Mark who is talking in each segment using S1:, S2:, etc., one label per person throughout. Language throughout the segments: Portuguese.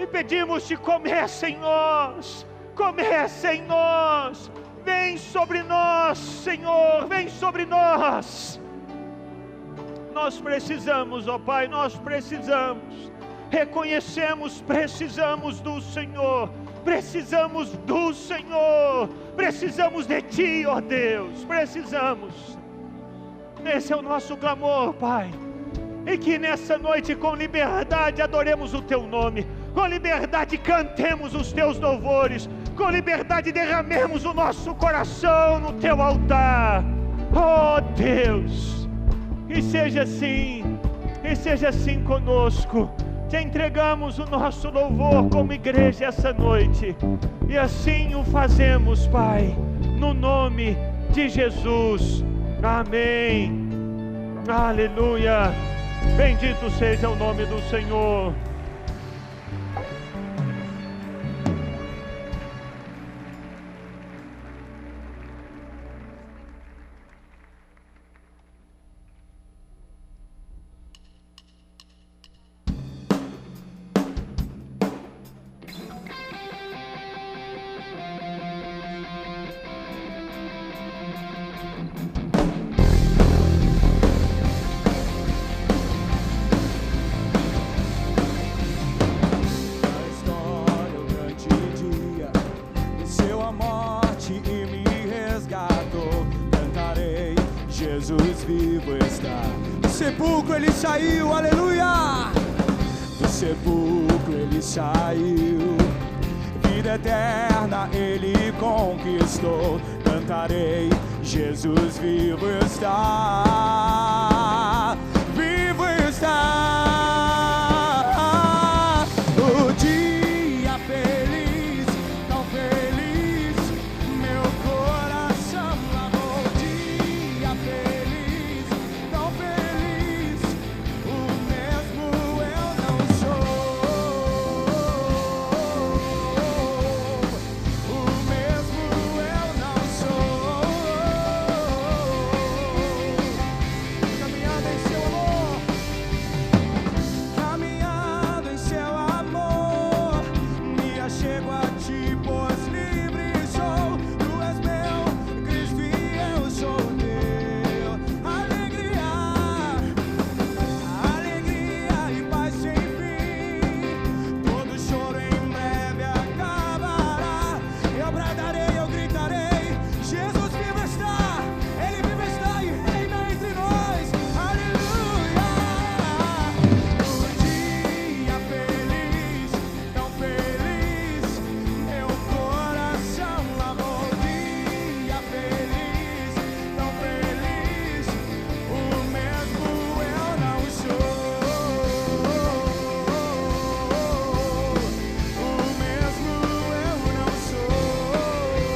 S1: pedimos-te, começa em nós, começa em nós, vem sobre nós, Senhor, vem sobre nós. Nós precisamos, ó Pai, nós precisamos, reconhecemos, precisamos do Senhor, precisamos do Senhor, precisamos de Ti, ó Deus, precisamos. Esse é o nosso clamor, Pai, e que nessa noite com liberdade adoremos o Teu nome, com liberdade cantemos os Teus louvores, com liberdade derramemos o nosso coração no Teu altar, ó Deus. E seja assim conosco. Te entregamos o nosso louvor como igreja essa noite, e assim o fazemos, Pai, no nome de Jesus, amém, aleluia, bendito seja o nome do Senhor.
S2: Jesus vivo está. Do sepulcro ele saiu, aleluia. Do sepulcro ele saiu. Vida eterna ele conquistou. Cantarei, Jesus vivo está. Vivo está. O dia feliz, tão feliz, meu coração amou. Dia feliz, tão feliz, o mesmo eu não sou. O mesmo eu não sou. Caminhando em seu amor, caminhando em seu amor, me achego a ti, pois livre sou. Tu és meu Cristo e eu sou teu. Alegria, alegria e paz sem fim. Todo choro em breve acabará. Eu bradarei, eu gritarei, Jesus vivo está. Ele vivo está e reina entre nós. Aleluia. O dia feliz, tão feliz, meu coração amou. Dia feliz, tão feliz, o mesmo eu não sou. O mesmo eu não sou.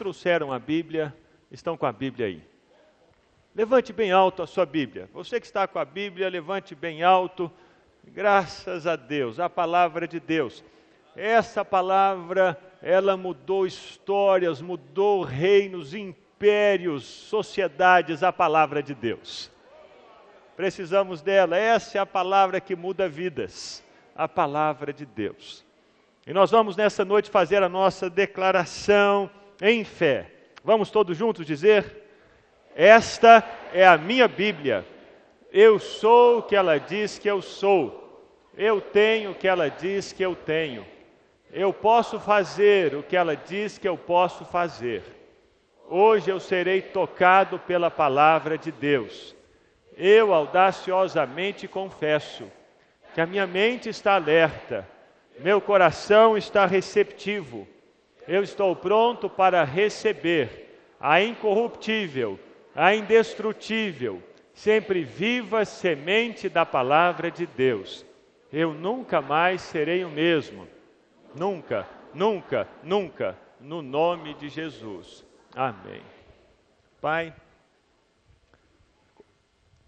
S1: trouxeram a Bíblia, estão com a Bíblia aí? Levante bem alto a sua Bíblia. Você que está com a Bíblia, levante bem alto. Graças a Deus, a palavra de Deus. Essa palavra, ela mudou histórias, mudou reinos, impérios, sociedades, a palavra de Deus. Precisamos dela. Essa é a palavra que muda vidas, a palavra de Deus. E nós vamos nessa noite fazer a nossa declaração em fé. Vamos todos juntos dizer: esta é a minha Bíblia. Eu sou o que ela diz que eu sou. Eu tenho o que ela diz que eu tenho. Eu posso fazer o que ela diz que eu posso fazer. Hoje eu serei tocado pela palavra de Deus. Eu audaciosamente confesso que a minha mente está alerta, meu coração está receptivo. Eu estou pronto para receber a incorruptível, a indestrutível, sempre viva semente da palavra de Deus. Eu nunca mais serei o mesmo. Nunca, nunca, nunca, no nome de Jesus. Amém. Pai,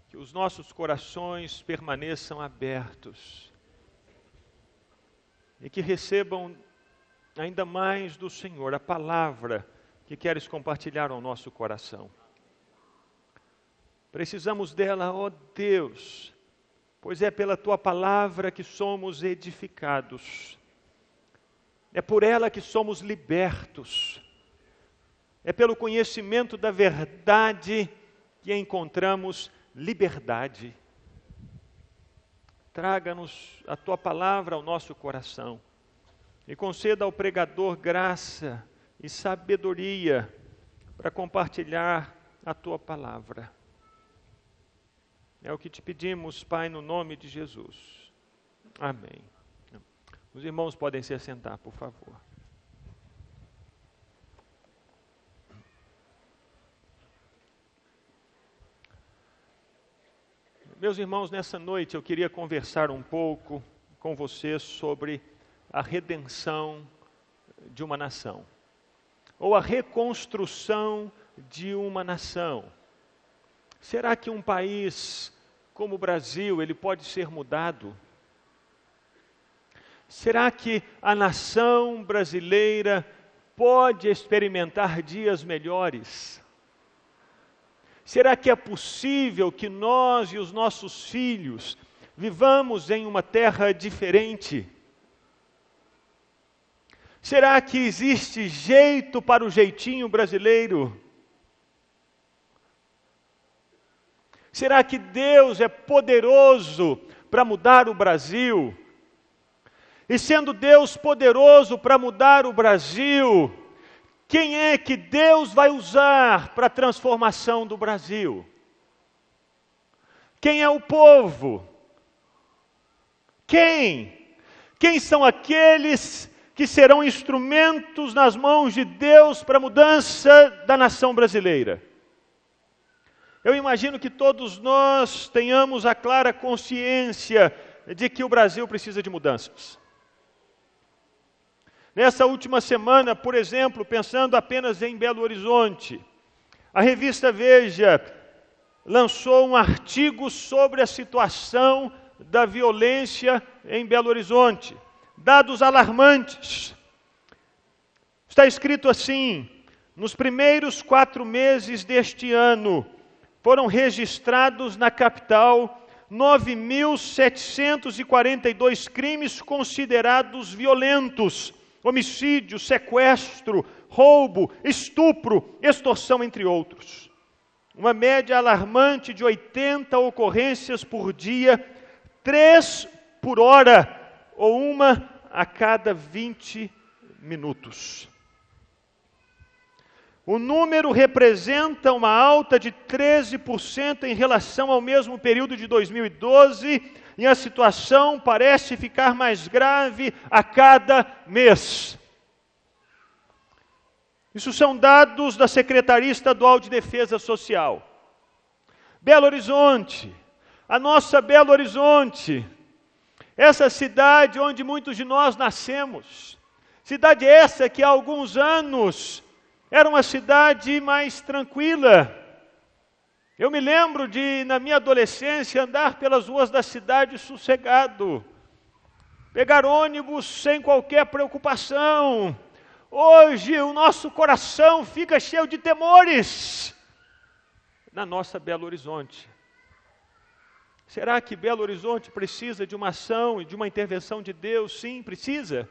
S1: que os nossos corações permaneçam abertos e que recebam ainda mais do Senhor a palavra que queres compartilhar ao nosso coração. Precisamos dela, ó Deus, pois é pela Tua palavra que somos edificados. É por ela que somos libertos. É pelo conhecimento da verdade que encontramos liberdade. Traga-nos a Tua palavra ao nosso coração e conceda ao pregador graça e sabedoria para compartilhar a Tua palavra. É o que te pedimos, Pai, no nome de Jesus. Amém. Os irmãos podem se assentar, por favor. Meus irmãos, nessa noite eu queria conversar um pouco com vocês sobre a redenção de uma nação, ou a reconstrução de uma nação. Será que um país como o Brasil, ele pode ser mudado? Será que a nação brasileira pode experimentar dias melhores? Será que é possível que nós e os nossos filhos vivamos em uma terra diferente? Será que existe jeito para o jeitinho brasileiro? Será que Deus é poderoso para mudar o Brasil? E sendo Deus poderoso para mudar o Brasil, quem é que Deus vai usar para a transformação do Brasil? Quem é o povo? Quem? Quem são aqueles que serão instrumentos nas mãos de Deus para a mudança da nação brasileira? Eu imagino que todos nós tenhamos a clara consciência de que o Brasil precisa de mudanças. Nessa última semana, por exemplo, pensando apenas em Belo Horizonte, a revista Veja lançou um artigo sobre a situação da violência em Belo Horizonte. Dados alarmantes. Está escrito assim: nos primeiros 4 meses deste ano, foram registrados na capital 9.742 crimes considerados violentos. Homicídio, sequestro, roubo, estupro, extorsão, entre outros. Uma média alarmante de 80 ocorrências por dia, 3 por hora, ou uma a cada 20 minutos. O número representa uma alta de 13% em relação ao mesmo período de 2012, e a situação parece ficar mais grave a cada mês. Isso são dados da Secretaria Estadual de Defesa Social. Belo Horizonte, a nossa Belo Horizonte, essa cidade onde muitos de nós nascemos, cidade essa que há alguns anos era uma cidade mais tranquila. Eu me lembro de, na minha adolescência, andar pelas ruas da cidade sossegado, pegar ônibus sem qualquer preocupação. Hoje o nosso coração fica cheio de temores na nossa Belo Horizonte. Será que Belo Horizonte precisa de uma ação e de uma intervenção de Deus? Sim, precisa.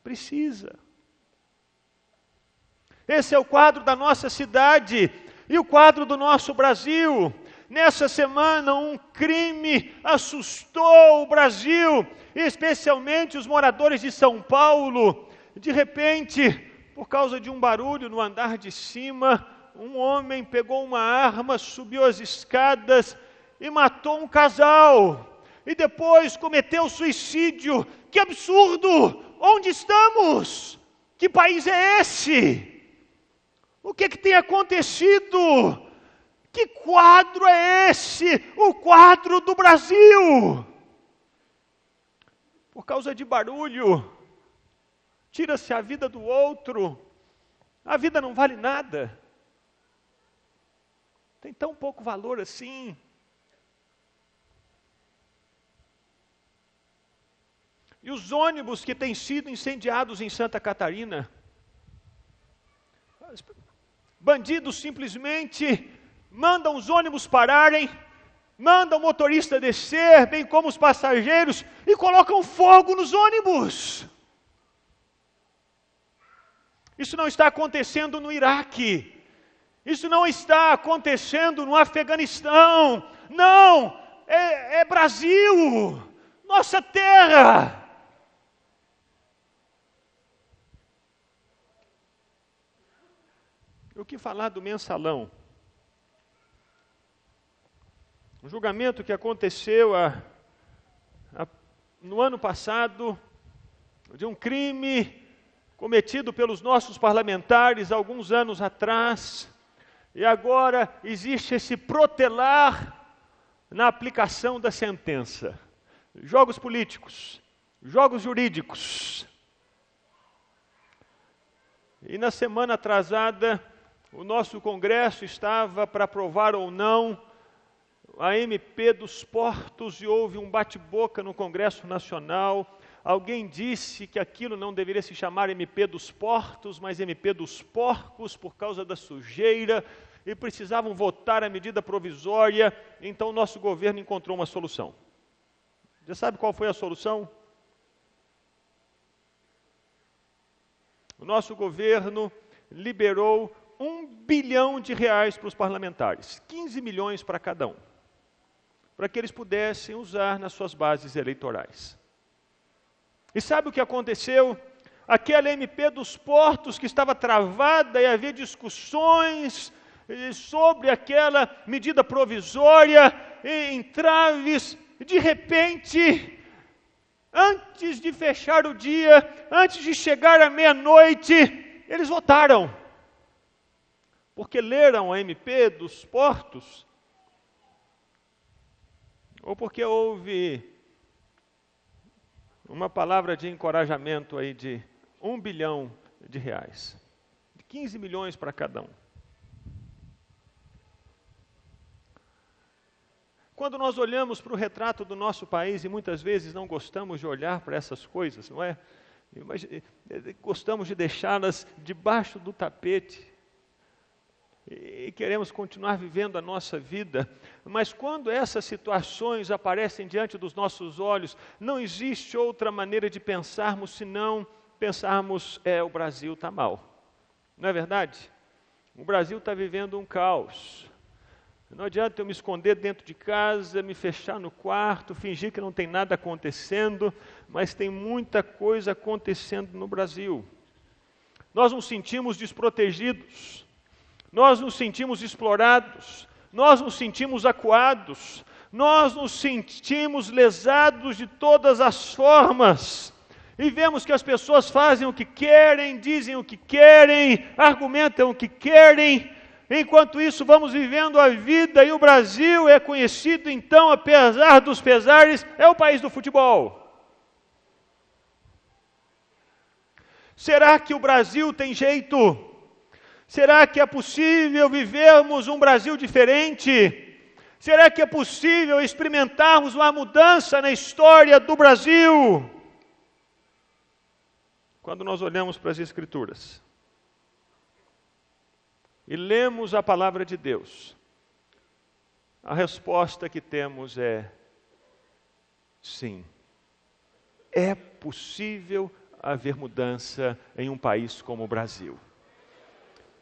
S1: Precisa. Esse é o quadro da nossa cidade e o quadro do nosso Brasil. Nessa semana, um crime assustou o Brasil, especialmente os moradores de São Paulo. De repente, por causa de um barulho no andar de cima, um homem pegou uma arma, subiu as escadas e matou um casal. E depois cometeu suicídio. Que absurdo! Onde estamos? Que país é esse? O que tem acontecido? Que quadro é esse? O quadro do Brasil. Por causa de barulho, tira-se a vida do outro. A vida não vale nada. Tem tão pouco valor assim. E os ônibus que têm sido incendiados em Santa Catarina. Bandidos simplesmente mandam os ônibus pararem, mandam o motorista descer, bem como os passageiros, e colocam fogo nos ônibus. Isso não está acontecendo no Iraque. Isso não está acontecendo no Afeganistão. Não, é Brasil, nossa terra. O que falar do mensalão? Um julgamento que aconteceu no ano passado, de um crime cometido pelos nossos parlamentares alguns anos atrás, e agora existe esse protelar na aplicação da sentença. Jogos políticos, jogos jurídicos. E na semana atrasada, o nosso Congresso estava para aprovar ou não a MP dos portos e houve um bate-boca no Congresso Nacional. Alguém disse que aquilo não deveria se chamar MP dos portos, mas MP dos porcos por causa da sujeira e precisavam votar a medida provisória. Então o nosso governo encontrou uma solução. Já sabe qual foi a solução? O nosso governo liberou R$1 bilhão para os parlamentares, 15 milhões para cada um, para que eles pudessem usar nas suas bases eleitorais. E sabe o que aconteceu? Aquela MP dos portos que estava travada e havia discussões sobre aquela medida provisória, entraves, de repente, antes de fechar o dia, antes de chegar à meia-noite, eles votaram. Porque leram a MP dos portos, ou porque houve uma palavra de encorajamento aí de R$1 bilhão, de 15 milhões para cada um. Quando nós olhamos para o retrato do nosso país, e muitas vezes não gostamos de olhar para essas coisas, não é? Mas gostamos de deixá-las debaixo do tapete, e queremos continuar vivendo a nossa vida, mas quando essas situações aparecem diante dos nossos olhos, não existe outra maneira de pensarmos senão pensarmos, o Brasil está mal. Não é verdade? O Brasil está vivendo um caos. Não adianta eu me esconder dentro de casa, me fechar no quarto, fingir que não tem nada acontecendo, mas tem muita coisa acontecendo no Brasil. Nós nos sentimos desprotegidos. Nós nos sentimos explorados, nós nos sentimos acuados, nós nos sentimos lesados de todas as formas. E vemos que as pessoas fazem o que querem, dizem o que querem, argumentam o que querem. Enquanto isso, vamos vivendo a vida e o Brasil é conhecido, então, apesar dos pesares, é o país do futebol. Será que o Brasil tem jeito? Será que é possível vivermos um Brasil diferente? Será que é possível experimentarmos uma mudança na história do Brasil? Quando nós olhamos para as Escrituras e lemos a palavra de Deus, a resposta que temos é sim. É possível haver mudança em um país como o Brasil.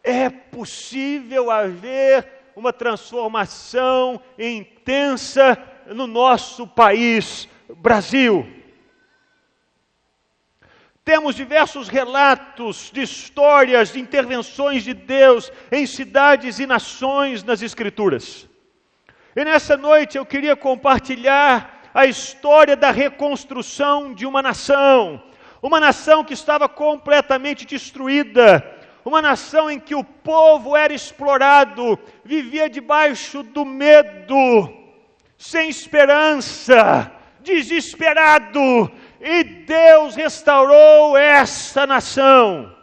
S1: É possível haver uma transformação intensa no nosso país, Brasil. Temos diversos relatos de histórias, de intervenções de Deus em cidades e nações nas Escrituras. E nessa noite eu queria compartilhar a história da reconstrução de uma nação que estava completamente destruída, uma nação em que o povo era explorado, vivia debaixo do medo, sem esperança, desesperado, e Deus restaurou essa nação.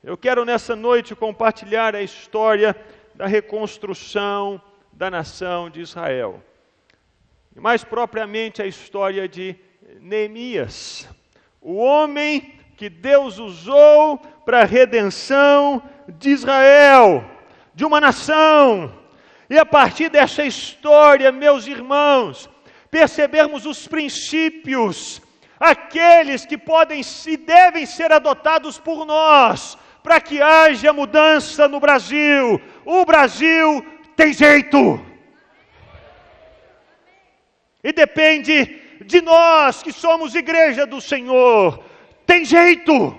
S1: Eu quero nessa noite compartilhar a história da reconstrução da nação de Israel. E mais propriamente a história de Neemias, o homem que Deus usou para a redenção de Israel, de uma nação. E a partir dessa história, meus irmãos, percebermos os princípios, aqueles que podem e devem ser adotados por nós, para que haja mudança no Brasil. O Brasil tem jeito. E depende de nós que somos igreja do Senhor. Tem jeito.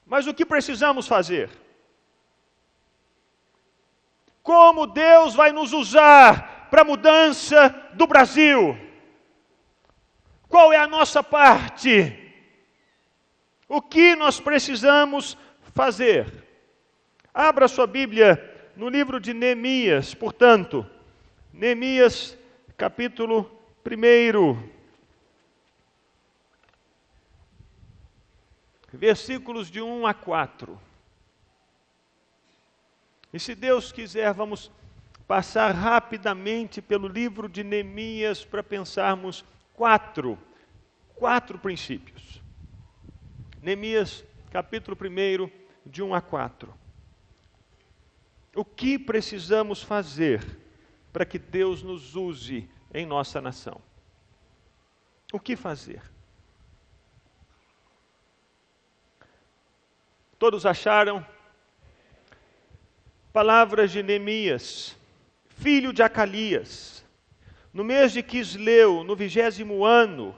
S1: Mas o que precisamos fazer? Como Deus vai nos usar para a mudança do Brasil? Qual é a nossa parte? O que nós precisamos fazer? Abra sua Bíblia no livro de Neemias, portanto, Neemias, capítulo 1. Versículos de 1 a 4. E se Deus quiser, vamos passar rapidamente pelo livro de Neemias para pensarmos quatro princípios. Neemias, capítulo 1, de 1 a 4. O que precisamos fazer para que Deus nos use em nossa nação? O que fazer? Todos acharam? Palavras de Neemias, filho de Acalias. No mês de Quisleu, no 20º ano,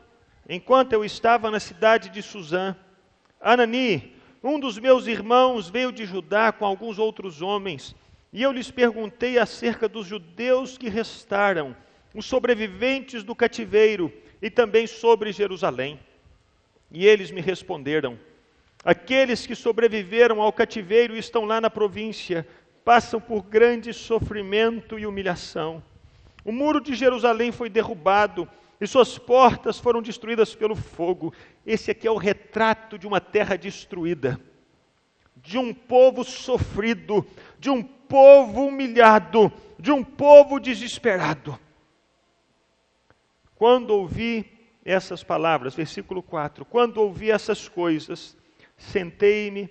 S1: enquanto eu estava na cidade de Suzã, Anani, um dos meus irmãos, veio de Judá com alguns outros homens, e eu lhes perguntei acerca dos judeus que restaram, os sobreviventes do cativeiro, e também sobre Jerusalém. E eles me responderam: aqueles que sobreviveram ao cativeiro e estão lá na província, passam por grande sofrimento e humilhação. O muro de Jerusalém foi derrubado e suas portas foram destruídas pelo fogo. Esse aqui é o retrato de uma terra destruída, de um povo sofrido, de um povo humilhado, de um povo desesperado. Quando ouvi essas palavras, versículo 4, quando ouvi essas coisas, sentei-me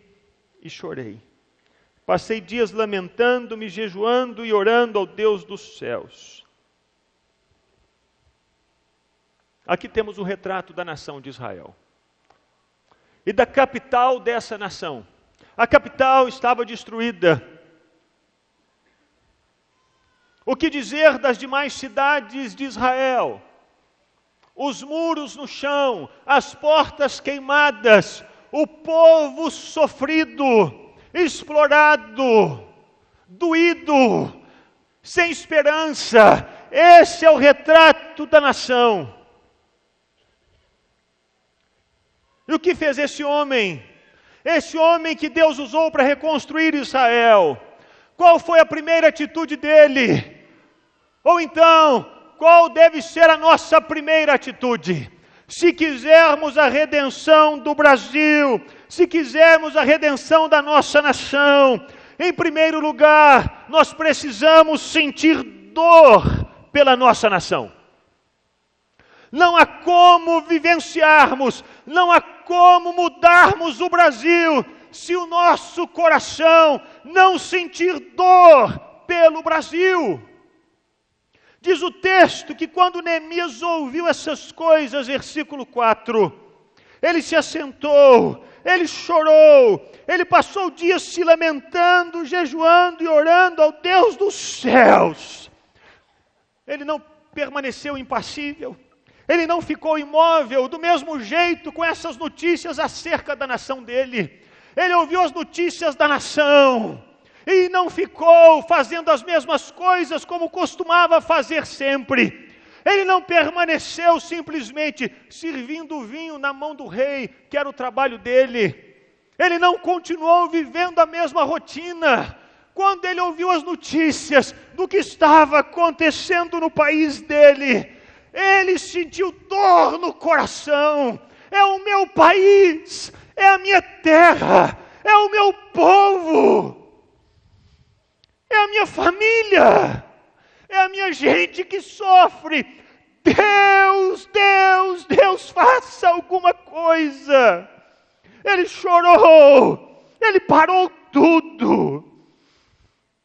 S1: e chorei. Passei dias lamentando-me, jejuando e orando ao Deus dos céus. Aqui temos o retrato da nação de Israel. E da capital dessa nação. A capital estava destruída. O que dizer das demais cidades de Israel? Os muros no chão, as portas queimadas, o povo sofrido, explorado, doído, sem esperança. Esse é o retrato da nação. E o que fez esse homem? Esse homem que Deus usou para reconstruir Israel. Qual foi a primeira atitude dele? Ou então, qual deve ser a nossa primeira atitude? Se quisermos a redenção do Brasil, se quisermos a redenção da nossa nação, em primeiro lugar, nós precisamos sentir dor pela nossa nação. Não há como vivenciarmos, não há como mudarmos o Brasil se o nosso coração não sentir dor pelo Brasil. Diz o texto que quando Neemias ouviu essas coisas, versículo 4, ele se assentou, ele chorou, ele passou dias se lamentando, jejuando e orando ao Deus dos céus. Ele não permaneceu impassível, ele não ficou imóvel, do mesmo jeito com essas notícias acerca da nação dele. Ele ouviu as notícias da nação e não ficou fazendo as mesmas coisas como costumava fazer sempre. Ele não permaneceu simplesmente servindo vinho na mão do rei, que era o trabalho dele. Ele não continuou vivendo a mesma rotina. Quando ele ouviu as notícias do que estava acontecendo no país dele, ele sentiu dor no coração. É o meu país, é a minha terra, é o meu povo, é a minha família, é a minha gente que sofre. Deus, faça alguma coisa. Ele chorou, ele parou tudo,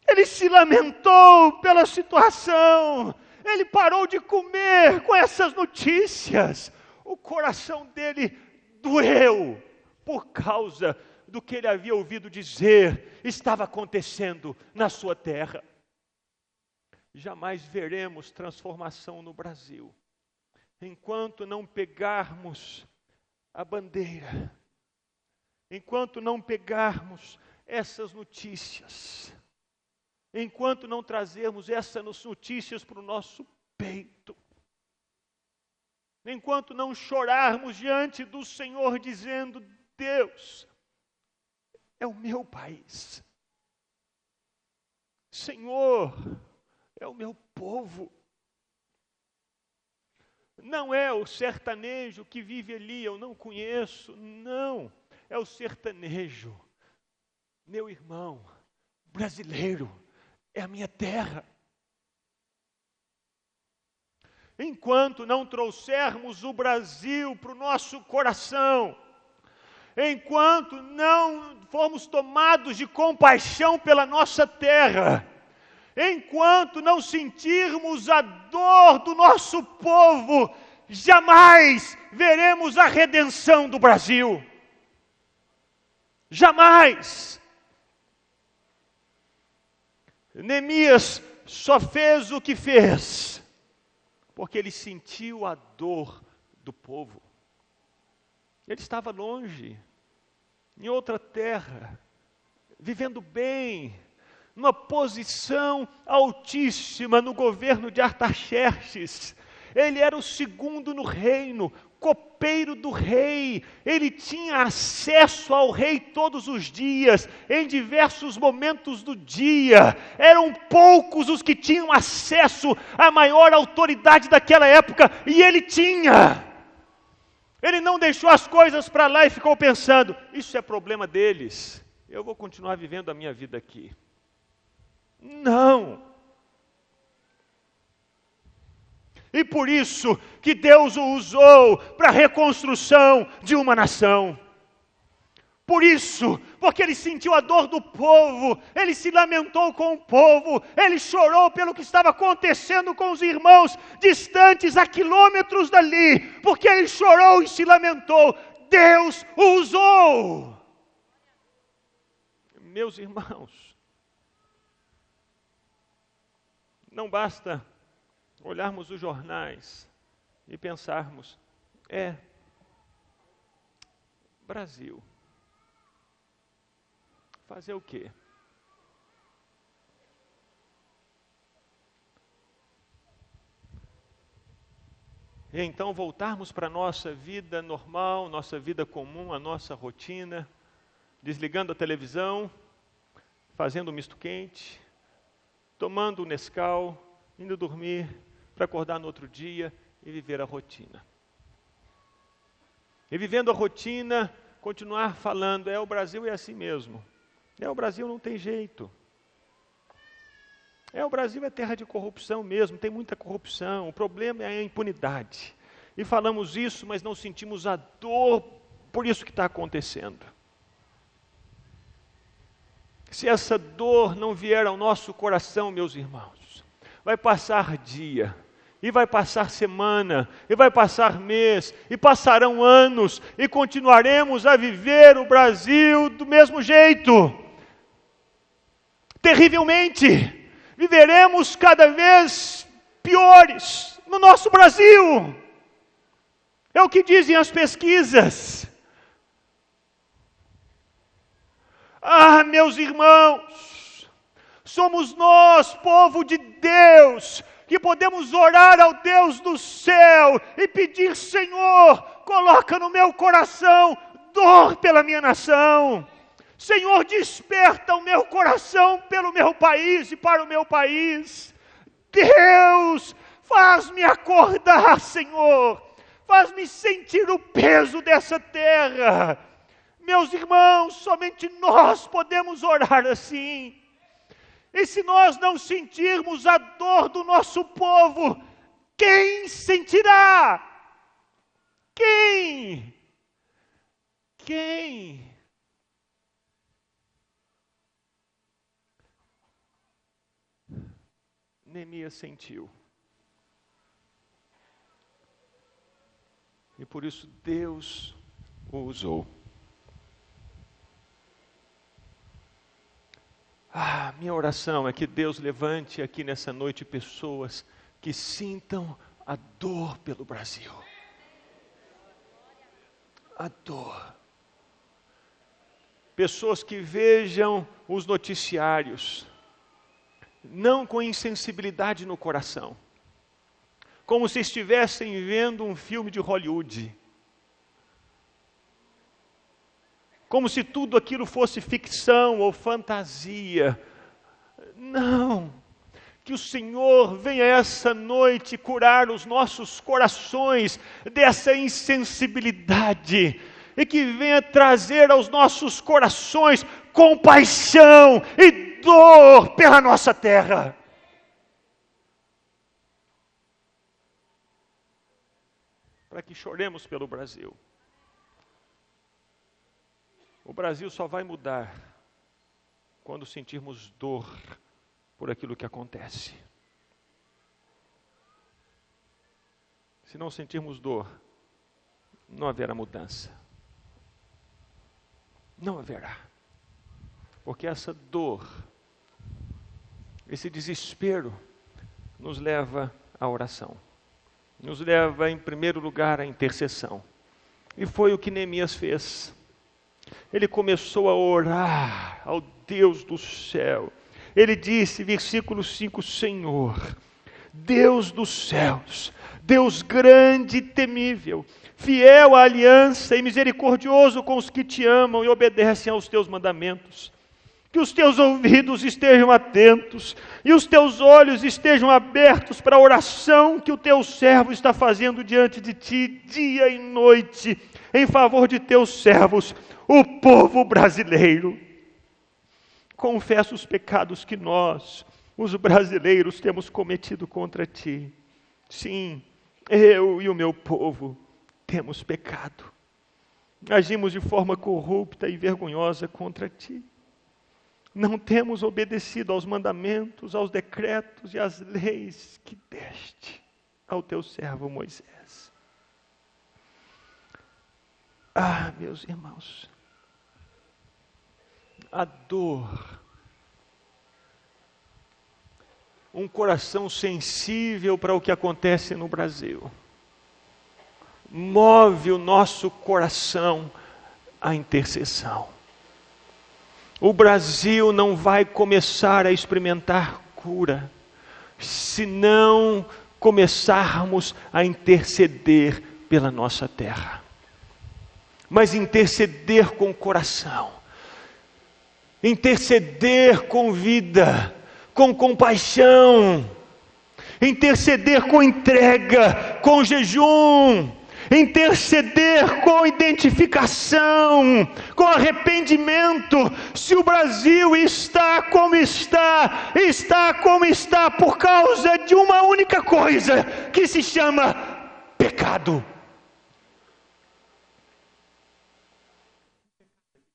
S1: ele se lamentou pela situação, ele parou de comer com essas notícias. O coração dele doeu por causa do que ele havia ouvido dizer estava acontecendo na sua terra. Jamais veremos transformação no Brasil enquanto não pegarmos a bandeira, enquanto não pegarmos essas notícias, enquanto não trazermos essas notícias para o nosso peito, enquanto não chorarmos diante do Senhor dizendo: Deus, é o meu país, Senhor, é o meu povo. Não é o sertanejo que vive ali, eu não conheço, não, é o sertanejo, meu irmão, brasileiro, é a minha terra. Enquanto não trouxermos o Brasil para o nosso coração, enquanto não formos tomados de compaixão pela nossa terra, enquanto não sentirmos a dor do nosso povo, jamais veremos a redenção do Brasil. Jamais. Neemias só fez o que fez porque ele sentiu a dor do povo. Ele estava longe, em outra terra, vivendo bem, numa posição altíssima no governo de Artaxerxes. Ele era o segundo no reino, copeiro do rei. Ele tinha acesso ao rei todos os dias, em diversos momentos do dia. Eram poucos os que tinham acesso à maior autoridade daquela época, e ele tinha. Ele não deixou as coisas para lá e ficou pensando: isso é problema deles, eu vou continuar vivendo a minha vida aqui. Não. E por isso que Deus o usou para a reconstrução de uma nação. Por isso, porque ele sentiu a dor do povo, ele se lamentou com o povo, ele chorou pelo que estava acontecendo com os irmãos distantes a quilômetros dali, porque ele chorou e se lamentou, Deus o usou. Meus irmãos, não basta olharmos os jornais e pensarmos: Brasil, fazer o quê? E então voltarmos para a nossa vida normal, nossa vida comum, a nossa rotina, desligando a televisão, fazendo um misto quente, tomando um Nescau, indo dormir, para acordar no outro dia e viver a rotina. E vivendo a rotina, continuar falando, o Brasil é assim mesmo. O Brasil não tem jeito. O Brasil é terra de corrupção mesmo, tem muita corrupção. O problema é a impunidade. E falamos isso, mas não sentimos a dor por isso que está acontecendo. Se essa dor não vier ao nosso coração, meus irmãos, vai passar dia, e vai passar semana, e vai passar mês, e passarão anos, e continuaremos a viver o Brasil do mesmo jeito. Terrivelmente, viveremos cada vez piores no nosso Brasil. É o que dizem as pesquisas. Ah, meus irmãos, somos nós, povo de Deus, que podemos orar ao Deus do céu e pedir: Senhor, coloca no meu coração dor pela minha nação. Senhor, desperta o meu coração pelo meu país e para o meu país. Deus, faz-me acordar, Senhor, faz-me sentir o peso dessa terra. Meus irmãos, somente nós podemos orar assim. E se nós não sentirmos a dor do nosso povo, quem sentirá? Quem? Neemias sentiu. E por isso Deus o usou. Minha oração é que Deus levante aqui nessa noite pessoas que sintam a dor pelo Brasil. A dor. Pessoas que vejam os noticiários, não com insensibilidade no coração, como se estivessem vendo um filme de Hollywood. Como se tudo aquilo fosse ficção ou fantasia. Não. Que o Senhor venha essa noite curar os nossos corações dessa insensibilidade. E que venha trazer aos nossos corações compaixão e dor pela nossa terra. Para que choremos pelo Brasil. O Brasil só vai mudar quando sentirmos dor por aquilo que acontece. Se não sentirmos dor, não haverá mudança. Não haverá. Porque essa dor, esse desespero, nos leva à oração. Nos leva, em primeiro lugar, à intercessão. E foi o que Neemias fez. Ele começou a orar ao Deus do céu. Ele disse, versículo 5, Senhor, Deus dos céus, Deus grande e temível, fiel à aliança e misericordioso com os que te amam e obedecem aos teus mandamentos. Que os teus ouvidos estejam atentos e os teus olhos estejam abertos para a oração que o teu servo está fazendo diante de ti, dia e noite, em favor de teus servos, o povo brasileiro. Confessa os pecados que nós, os brasileiros, temos cometido contra ti. Sim, eu e o meu povo temos pecado. Agimos de forma corrupta e vergonhosa contra ti. Não temos obedecido aos mandamentos, aos decretos e às leis que deste ao teu servo Moisés. Meus irmãos, a dor, um coração sensível para o que acontece no Brasil, move o nosso coração à intercessão. O Brasil não vai começar a experimentar cura se não começarmos a interceder pela nossa terra. Mas interceder com o coração, interceder com vida, com compaixão, interceder com entrega, com jejum, interceder com identificação, com arrependimento. Se o Brasil está como está por causa de uma única coisa, que se chama pecado.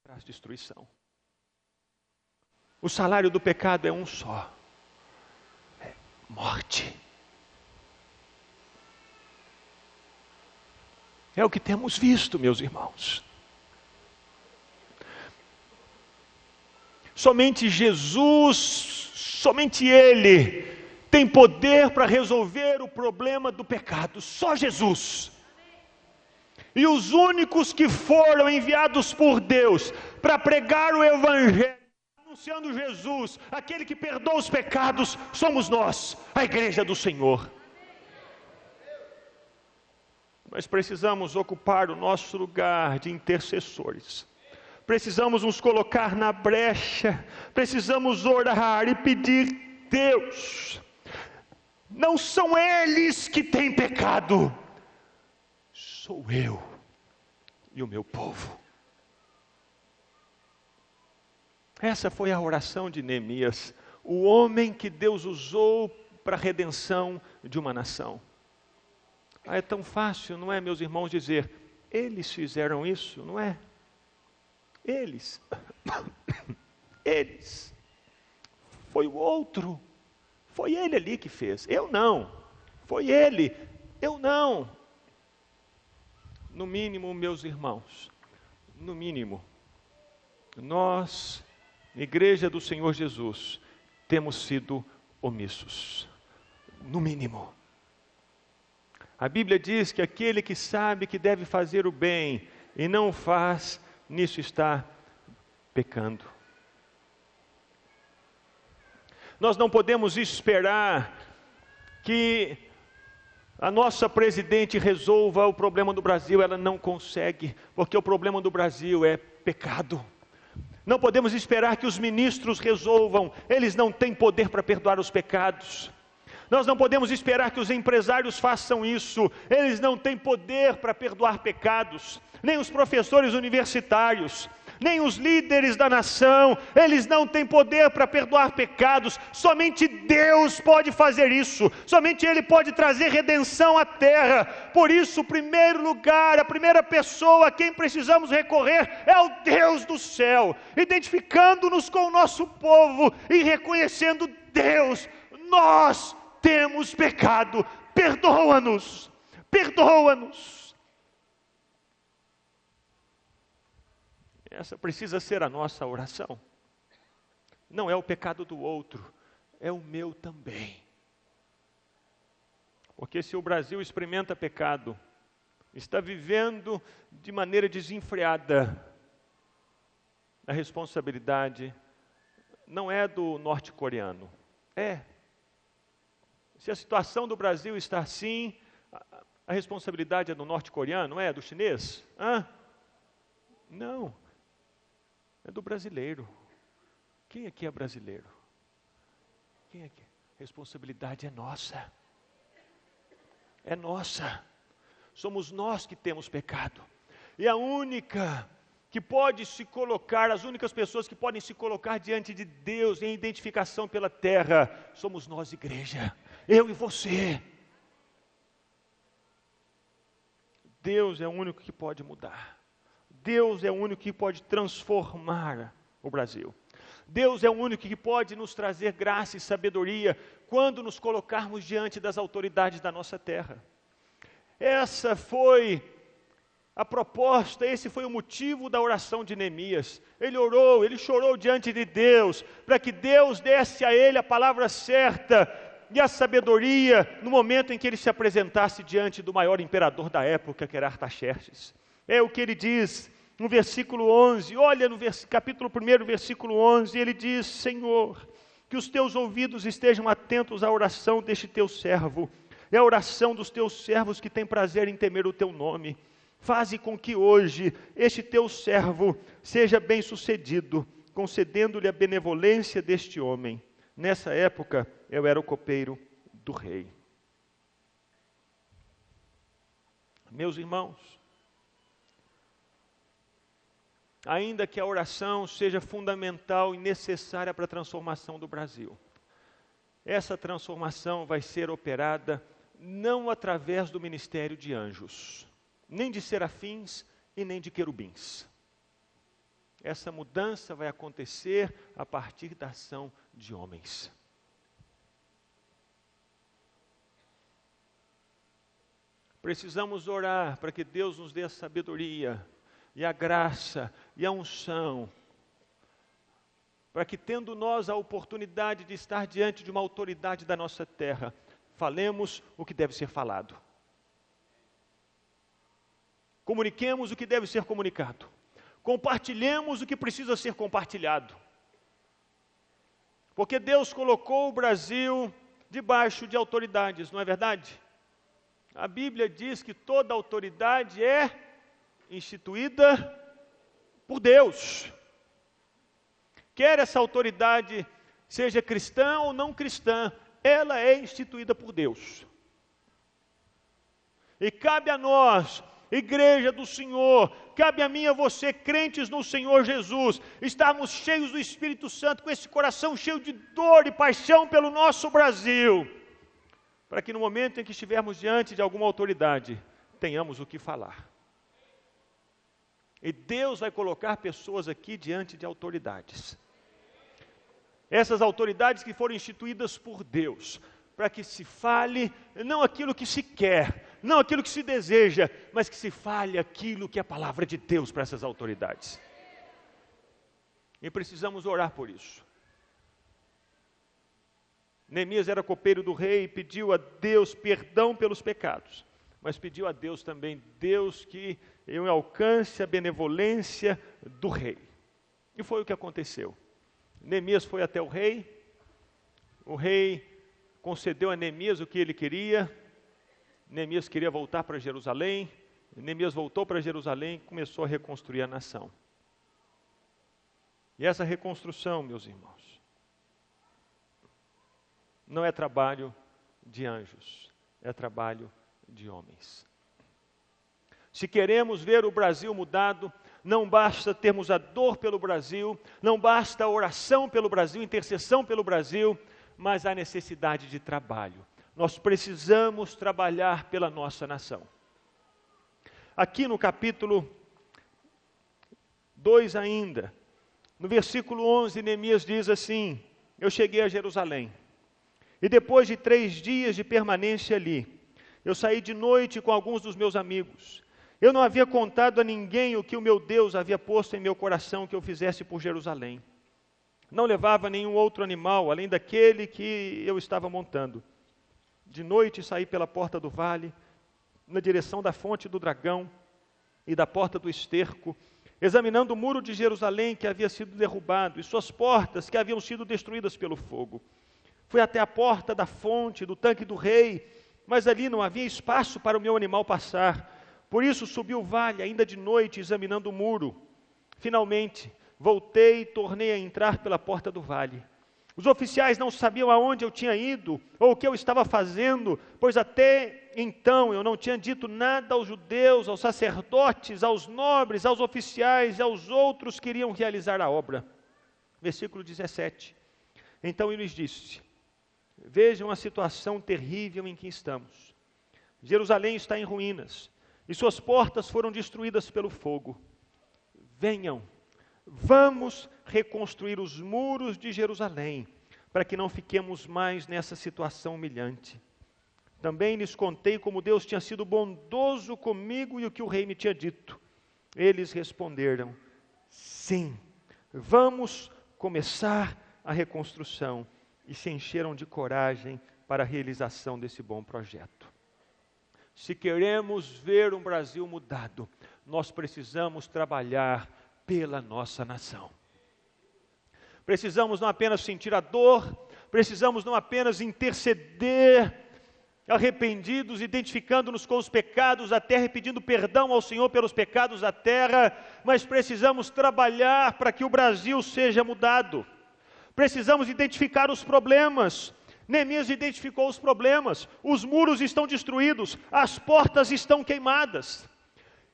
S1: Traz destruição. O salário do pecado é um só: é morte. É o que temos visto, meus irmãos. Somente Jesus, somente Ele tem poder para resolver o problema do pecado. Só Jesus. E os únicos que foram enviados por Deus para pregar o Evangelho, anunciando Jesus, aquele que perdoa os pecados, somos nós, a igreja do Senhor. Mas precisamos ocupar o nosso lugar de intercessores. Precisamos nos colocar na brecha. Precisamos orar e pedir: Deus, não são eles que têm pecado, sou eu e o meu povo. Essa foi a oração de Neemias, o homem que Deus usou para a redenção de uma nação. É tão fácil, não é, meus irmãos, dizer: eles fizeram isso, não é? Eles. Foi o outro. Foi ele ali que fez. Eu não. Foi ele. Eu não. No mínimo, meus irmãos, no mínimo, nós, Igreja do Senhor Jesus, temos sido omissos. No mínimo. A Bíblia diz que aquele que sabe que deve fazer o bem e não o faz, nisso está pecando. Nós não podemos esperar que a nossa presidente resolva o problema do Brasil. Ela não consegue, porque o problema do Brasil é pecado. Não podemos esperar que os ministros resolvam, eles não têm poder para perdoar os pecados. Nós não podemos esperar que os empresários façam isso, eles não têm poder para perdoar pecados, nem os professores universitários, nem os líderes da nação, eles não têm poder para perdoar pecados. Somente Deus pode fazer isso, somente Ele pode trazer redenção à terra. Por isso, o primeiro lugar, a primeira pessoa a quem precisamos recorrer é o Deus do céu, identificando-nos com o nosso povo e reconhecendo: Deus, nós temos pecado, perdoa-nos, perdoa-nos. Essa precisa ser a nossa oração. Não é o pecado do outro, é o meu também. Porque se o Brasil experimenta pecado, está vivendo de maneira desenfreada, a responsabilidade não é do norte-coreano, é. Se a situação do Brasil está assim, a responsabilidade é do norte-coreano, não é? Do chinês? Não, é do brasileiro. Quem aqui é brasileiro? Quem aqui? A responsabilidade é nossa. É nossa. Somos nós que temos pecado. E a única que pode se colocar, as únicas pessoas que podem se colocar diante de Deus em identificação pela terra, somos nós, igreja. Eu e você. Deus é o único que pode mudar. Deus é o único que pode transformar o Brasil. Deus é o único que pode nos trazer graça e sabedoria quando nos colocarmos diante das autoridades da nossa terra. Essa foi a proposta, esse foi o motivo da oração de Neemias. Ele orou, ele chorou diante de Deus, para que Deus desse a ele a palavra certa e a sabedoria no momento em que ele se apresentasse diante do maior imperador da época, que era Artaxerxes. É o que ele diz no versículo 11, olha no capítulo 1, versículo 11, ele diz: Senhor, que os teus ouvidos estejam atentos à oração deste teu servo, é a oração dos teus servos que têm prazer em temer o teu nome. Faze com que hoje este teu servo seja bem sucedido, concedendo-lhe a benevolência deste homem. Nessa época, eu era o copeiro do rei. Meus irmãos, ainda que a oração seja fundamental e necessária para a transformação do Brasil, essa transformação vai ser operada não através do ministério de anjos, nem de serafins e nem de querubins. Essa mudança vai acontecer a partir da ação de homens. Precisamos orar para que Deus nos dê a sabedoria e a graça e a unção, para que, tendo nós a oportunidade de estar diante de uma autoridade da nossa terra, falemos o que deve ser falado. Comuniquemos o que deve ser comunicado. Compartilhemos o que precisa ser compartilhado. Porque Deus colocou o Brasil debaixo de autoridades, não é verdade? A Bíblia diz que toda autoridade é instituída por Deus. Quer essa autoridade seja cristã ou não cristã, ela é instituída por Deus. E cabe a nós, igreja do Senhor, cabe a mim e a você, crentes no Senhor Jesus, estarmos cheios do Espírito Santo, com esse coração cheio de dor e paixão pelo nosso Brasil, para que no momento em que estivermos diante de alguma autoridade, tenhamos o que falar. E Deus vai colocar pessoas aqui diante de autoridades. Essas autoridades que foram instituídas por Deus, para que se fale não aquilo que se quer, não aquilo que se deseja, mas que se fale aquilo que é a palavra de Deus para essas autoridades. E precisamos orar por isso. Neemias era copeiro do rei e pediu a Deus perdão pelos pecados, mas pediu a Deus também, Deus, que eu alcance a benevolência do rei. E foi o que aconteceu. Neemias foi até o rei concedeu a Neemias o que ele queria. Neemias queria voltar para Jerusalém, Neemias voltou para Jerusalém e começou a reconstruir a nação. E essa reconstrução, meus irmãos, não é trabalho de anjos, é trabalho de homens. Se queremos ver o Brasil mudado, não basta termos a dor pelo Brasil, não basta a oração pelo Brasil, intercessão pelo Brasil, mas há necessidade de trabalho. Nós precisamos trabalhar pela nossa nação. Aqui no capítulo 2 ainda, no versículo 11, Neemias diz assim: eu cheguei a Jerusalém, e depois de 3 dias de permanência ali, eu saí de noite com alguns dos meus amigos. Eu não havia contado a ninguém o que o meu Deus havia posto em meu coração que eu fizesse por Jerusalém. Não levava nenhum outro animal, além daquele que eu estava montando. De noite saí pela porta do vale, na direção da fonte do dragão e da porta do esterco, examinando o muro de Jerusalém que havia sido derrubado e suas portas que haviam sido destruídas pelo fogo. Fui até a porta da fonte, do tanque do rei, mas ali não havia espaço para o meu animal passar. Por isso subi o vale, ainda de noite, examinando o muro. Finalmente, voltei e tornei a entrar pela porta do vale. Os oficiais não sabiam aonde eu tinha ido, ou o que eu estava fazendo, pois até então eu não tinha dito nada aos judeus, aos sacerdotes, aos nobres, aos oficiais e aos outros que iriam realizar a obra. Versículo 17. Então ele lhes disse: vejam a situação terrível em que estamos. Jerusalém está em ruínas, e suas portas foram destruídas pelo fogo. Venham, vamos reconstruir os muros de Jerusalém, para que não fiquemos mais nessa situação humilhante. Também lhes contei como Deus tinha sido bondoso comigo e o que o rei me tinha dito. Eles responderam: sim, vamos começar a reconstrução. E se encheram de coragem para a realização desse bom projeto. Se queremos ver um Brasil mudado, nós precisamos trabalhar pela nossa nação. Precisamos não apenas sentir a dor, precisamos não apenas interceder, arrependidos, identificando-nos com os pecados da terra e pedindo perdão ao Senhor pelos pecados da terra, mas precisamos trabalhar para que o Brasil seja mudado. Precisamos identificar os problemas, Neemias identificou os problemas, os muros estão destruídos, as portas estão queimadas.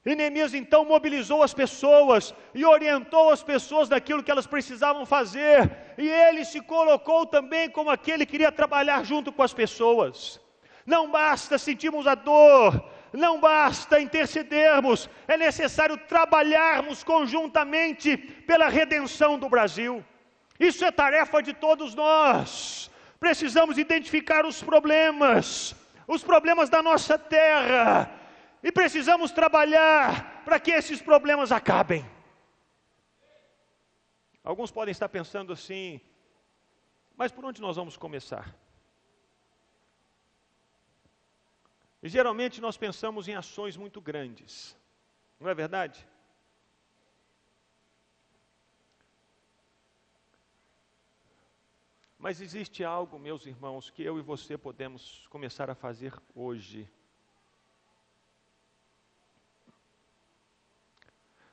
S1: E Neemias então mobilizou as pessoas e orientou as pessoas daquilo que elas precisavam fazer. E ele se colocou também como aquele que queria trabalhar junto com as pessoas. Não basta sentirmos a dor, não basta intercedermos, é necessário trabalharmos conjuntamente pela redenção do Brasil. Isso é tarefa de todos nós. Precisamos identificar os problemas da nossa terra. E precisamos trabalhar para que esses problemas acabem. Alguns podem estar pensando assim, mas por onde nós vamos começar? E geralmente nós pensamos em ações muito grandes, não é verdade? Mas existe algo, meus irmãos, que eu e você podemos começar a fazer hoje.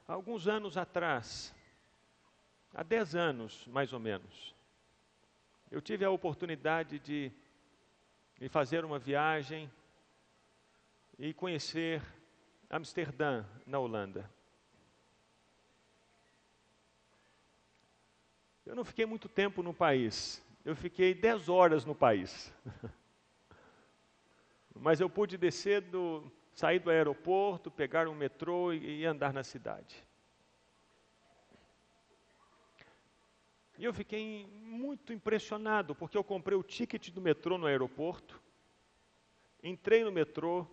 S1: Há alguns anos atrás, há 10 anos mais ou menos, eu tive a oportunidade de fazer uma viagem e conhecer Amsterdã, na Holanda. Eu não fiquei muito tempo no país, eu fiquei 10 horas no país. Mas eu pude sair do aeroporto, pegar um metrô e andar na cidade. E eu fiquei muito impressionado, porque eu comprei o ticket do metrô no aeroporto, entrei no metrô,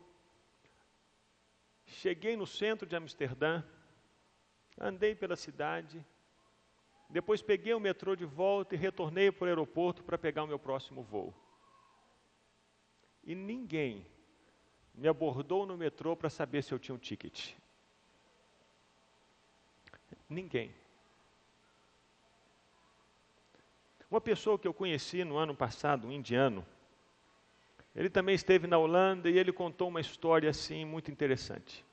S1: cheguei no centro de Amsterdã, andei pela cidade, depois peguei o metrô de volta e retornei para o aeroporto para pegar o meu próximo voo. E ninguém me abordou no metrô para saber se eu tinha um ticket. Ninguém. Uma pessoa que eu conheci no ano passado, um indiano, ele também esteve na Holanda e ele contou uma história assim muito interessante.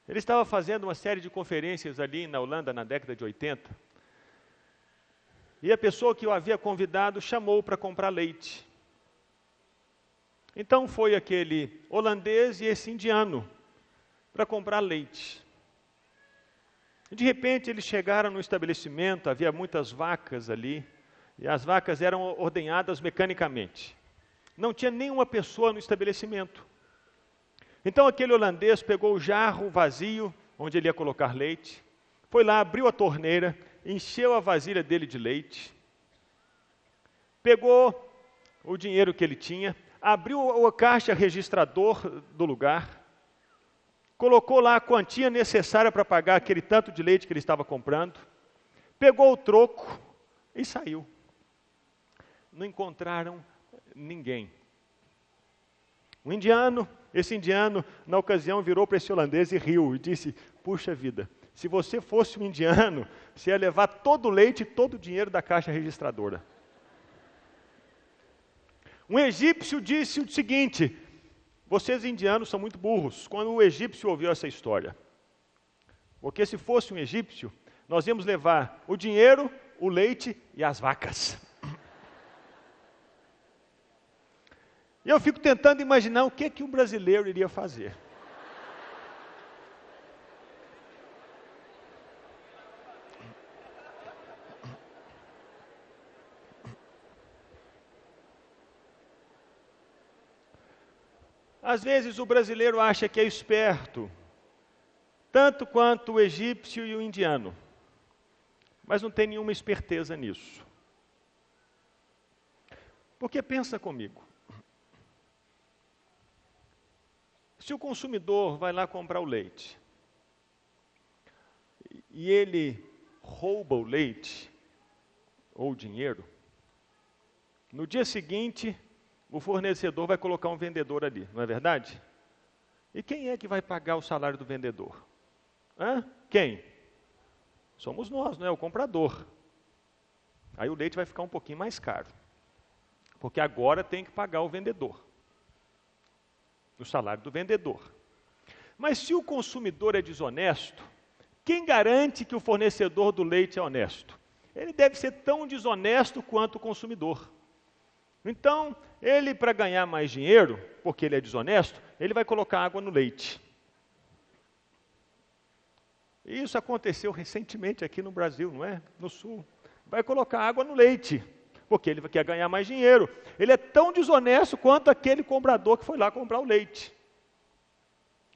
S1: Ele estava fazendo uma série de conferências ali na Holanda na década de 80, e a pessoa que o havia convidado chamou para comprar leite. Então foi aquele holandês e esse indiano para comprar leite. E de repente eles chegaram no estabelecimento, havia muitas vacas ali, e as vacas eram ordenhadas mecanicamente. Não tinha nenhuma pessoa no estabelecimento. Então aquele holandês pegou o jarro vazio, onde ele ia colocar leite, foi lá, abriu a torneira, encheu a vasilha dele de leite, pegou o dinheiro que ele tinha, abriu a caixa registrador do lugar, colocou lá a quantia necessária para pagar aquele tanto de leite que ele estava comprando, pegou o troco e saiu. Não encontraram ninguém. Esse indiano, na ocasião, virou para esse holandês e riu, e disse, puxa vida, se você fosse um indiano, você ia levar todo o leite e todo o dinheiro da caixa registradora. Um egípcio disse o seguinte, vocês indianos são muito burros, quando o egípcio ouviu essa história. Porque se fosse um egípcio, nós íamos levar o dinheiro, o leite e as vacas. E eu fico tentando imaginar o que o brasileiro iria fazer. Às vezes o brasileiro acha que é esperto, tanto quanto o egípcio e o indiano, mas não tem nenhuma esperteza nisso. Porque pensa comigo, se o consumidor vai lá comprar o leite, e ele rouba o leite, ou o dinheiro, no dia seguinte, o fornecedor vai colocar um vendedor ali, não é verdade? E quem é que vai pagar o salário do vendedor? Quem? Somos nós, não é? O comprador. Aí o leite vai ficar um pouquinho mais caro, porque agora tem que pagar o vendedor, o salário do vendedor. Mas se o consumidor é desonesto, quem garante que o fornecedor do leite é honesto? Ele deve ser tão desonesto quanto o consumidor. Então, ele, para ganhar mais dinheiro, porque ele é desonesto, ele vai colocar água no leite. E isso aconteceu recentemente aqui no Brasil, não é? No Sul. Vai colocar água no leite, porque ele quer ganhar mais dinheiro. Ele é tão desonesto quanto aquele comprador que foi lá comprar o leite.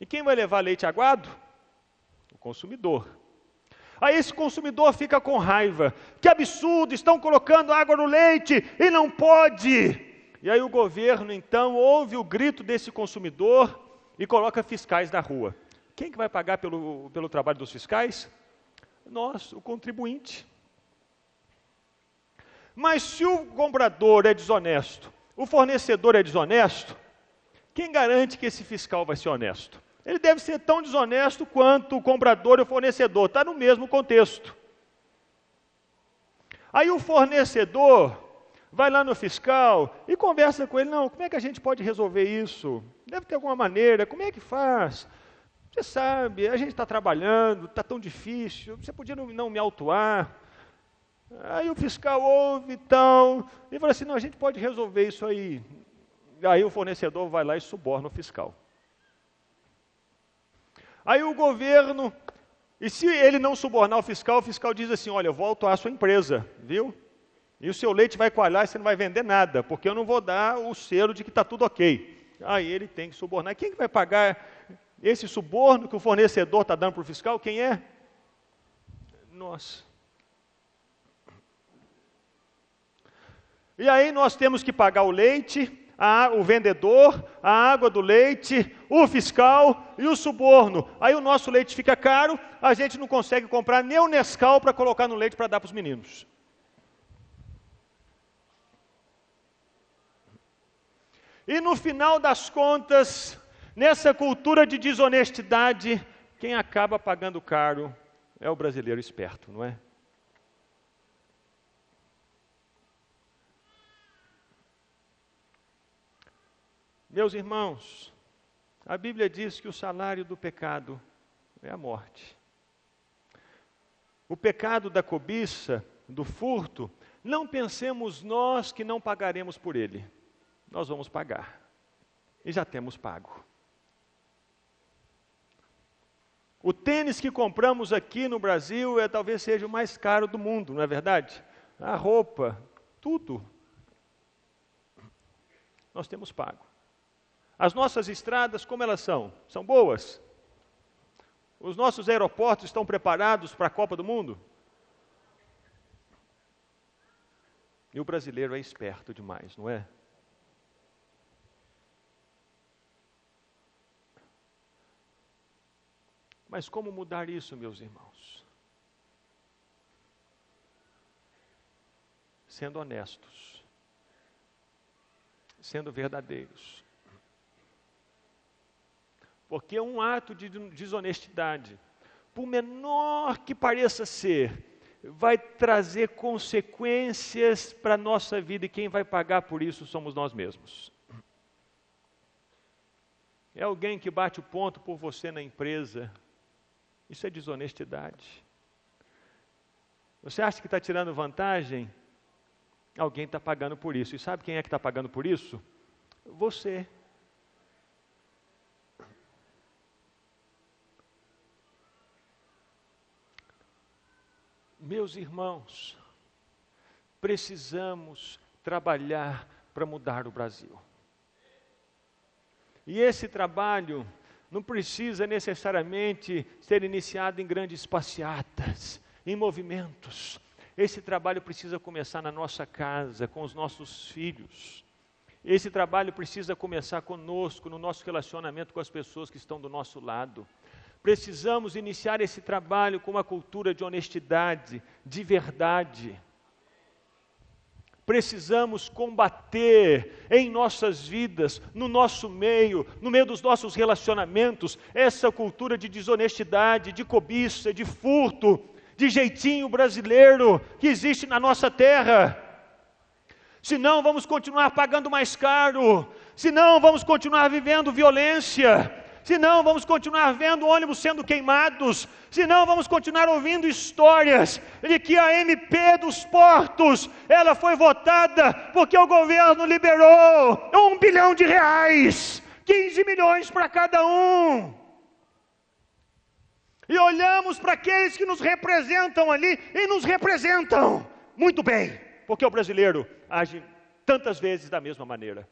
S1: E quem vai levar leite aguado? O consumidor. Aí esse consumidor fica com raiva. Que absurdo, estão colocando água no leite e não pode. E aí o governo, então, ouve o grito desse consumidor e coloca fiscais na rua. Quem que vai pagar pelo trabalho dos fiscais? Nós, o contribuinte. Mas se o comprador é desonesto, o fornecedor é desonesto, quem garante que esse fiscal vai ser honesto? Ele deve ser tão desonesto quanto o comprador e o fornecedor, está no mesmo contexto. Aí o fornecedor vai lá no fiscal e conversa com ele, não, como é que a gente pode resolver isso? Deve ter alguma maneira, como é que faz? Você sabe, a gente está trabalhando, está tão difícil, você podia não me autuar. Aí o fiscal ouve e tal, e fala assim, não, a gente pode resolver isso aí. Aí o fornecedor vai lá e suborna o fiscal. Aí o governo, e se ele não subornar o fiscal diz assim, olha, eu vou autuar a sua empresa, viu? E o seu leite vai coalhar e você não vai vender nada, porque eu não vou dar o selo de que está tudo ok. Aí ele tem que subornar. Quem que vai pagar esse suborno que o fornecedor está dando para o fiscal? Quem é? Nós. E aí nós temos que pagar o leite, o vendedor, a água do leite, o fiscal e o suborno. Aí o nosso leite fica caro, a gente não consegue comprar nem o Nescau para colocar no leite para dar para os meninos. E no final das contas, nessa cultura de desonestidade, quem acaba pagando caro é o brasileiro esperto, não é? Meus irmãos, a Bíblia diz que o salário do pecado é a morte. O pecado da cobiça, do furto, não pensemos nós que não pagaremos por ele. Nós vamos pagar. E já temos pago. O tênis que compramos aqui no Brasil talvez seja o mais caro do mundo, não é verdade? A roupa, tudo. Nós temos pago. As nossas estradas, como elas são? São boas? Os nossos aeroportos estão preparados para a Copa do Mundo? E o brasileiro é esperto demais, não é? Mas como mudar isso, meus irmãos? Sendo honestos, sendo verdadeiros. Porque um ato de desonestidade, por menor que pareça ser, vai trazer consequências para a nossa vida e quem vai pagar por isso somos nós mesmos. É alguém que bate o ponto por você na empresa, isso é desonestidade. Você acha que está tirando vantagem? Alguém está pagando por isso. E sabe quem é que está pagando por isso? Você. Meus irmãos, precisamos trabalhar para mudar o Brasil. E esse trabalho não precisa necessariamente ser iniciado em grandes passeatas, em movimentos. Esse trabalho precisa começar na nossa casa, com os nossos filhos. Esse trabalho precisa começar conosco, no nosso relacionamento com as pessoas que estão do nosso lado. Precisamos iniciar esse trabalho com uma cultura de honestidade, de verdade. Precisamos combater em nossas vidas, no nosso meio, no meio dos nossos relacionamentos, essa cultura de desonestidade, de cobiça, de furto, de jeitinho brasileiro que existe na nossa terra. Senão vamos continuar pagando mais caro, senão vamos continuar vivendo violência, senão vamos continuar vendo ônibus sendo queimados, senão vamos continuar ouvindo histórias de que a MP dos portos, ela foi votada porque o governo liberou R$1 bilhão, 15 milhões para cada um. E olhamos para aqueles que nos representam ali, e nos representam muito bem, porque o brasileiro age tantas vezes da mesma maneira.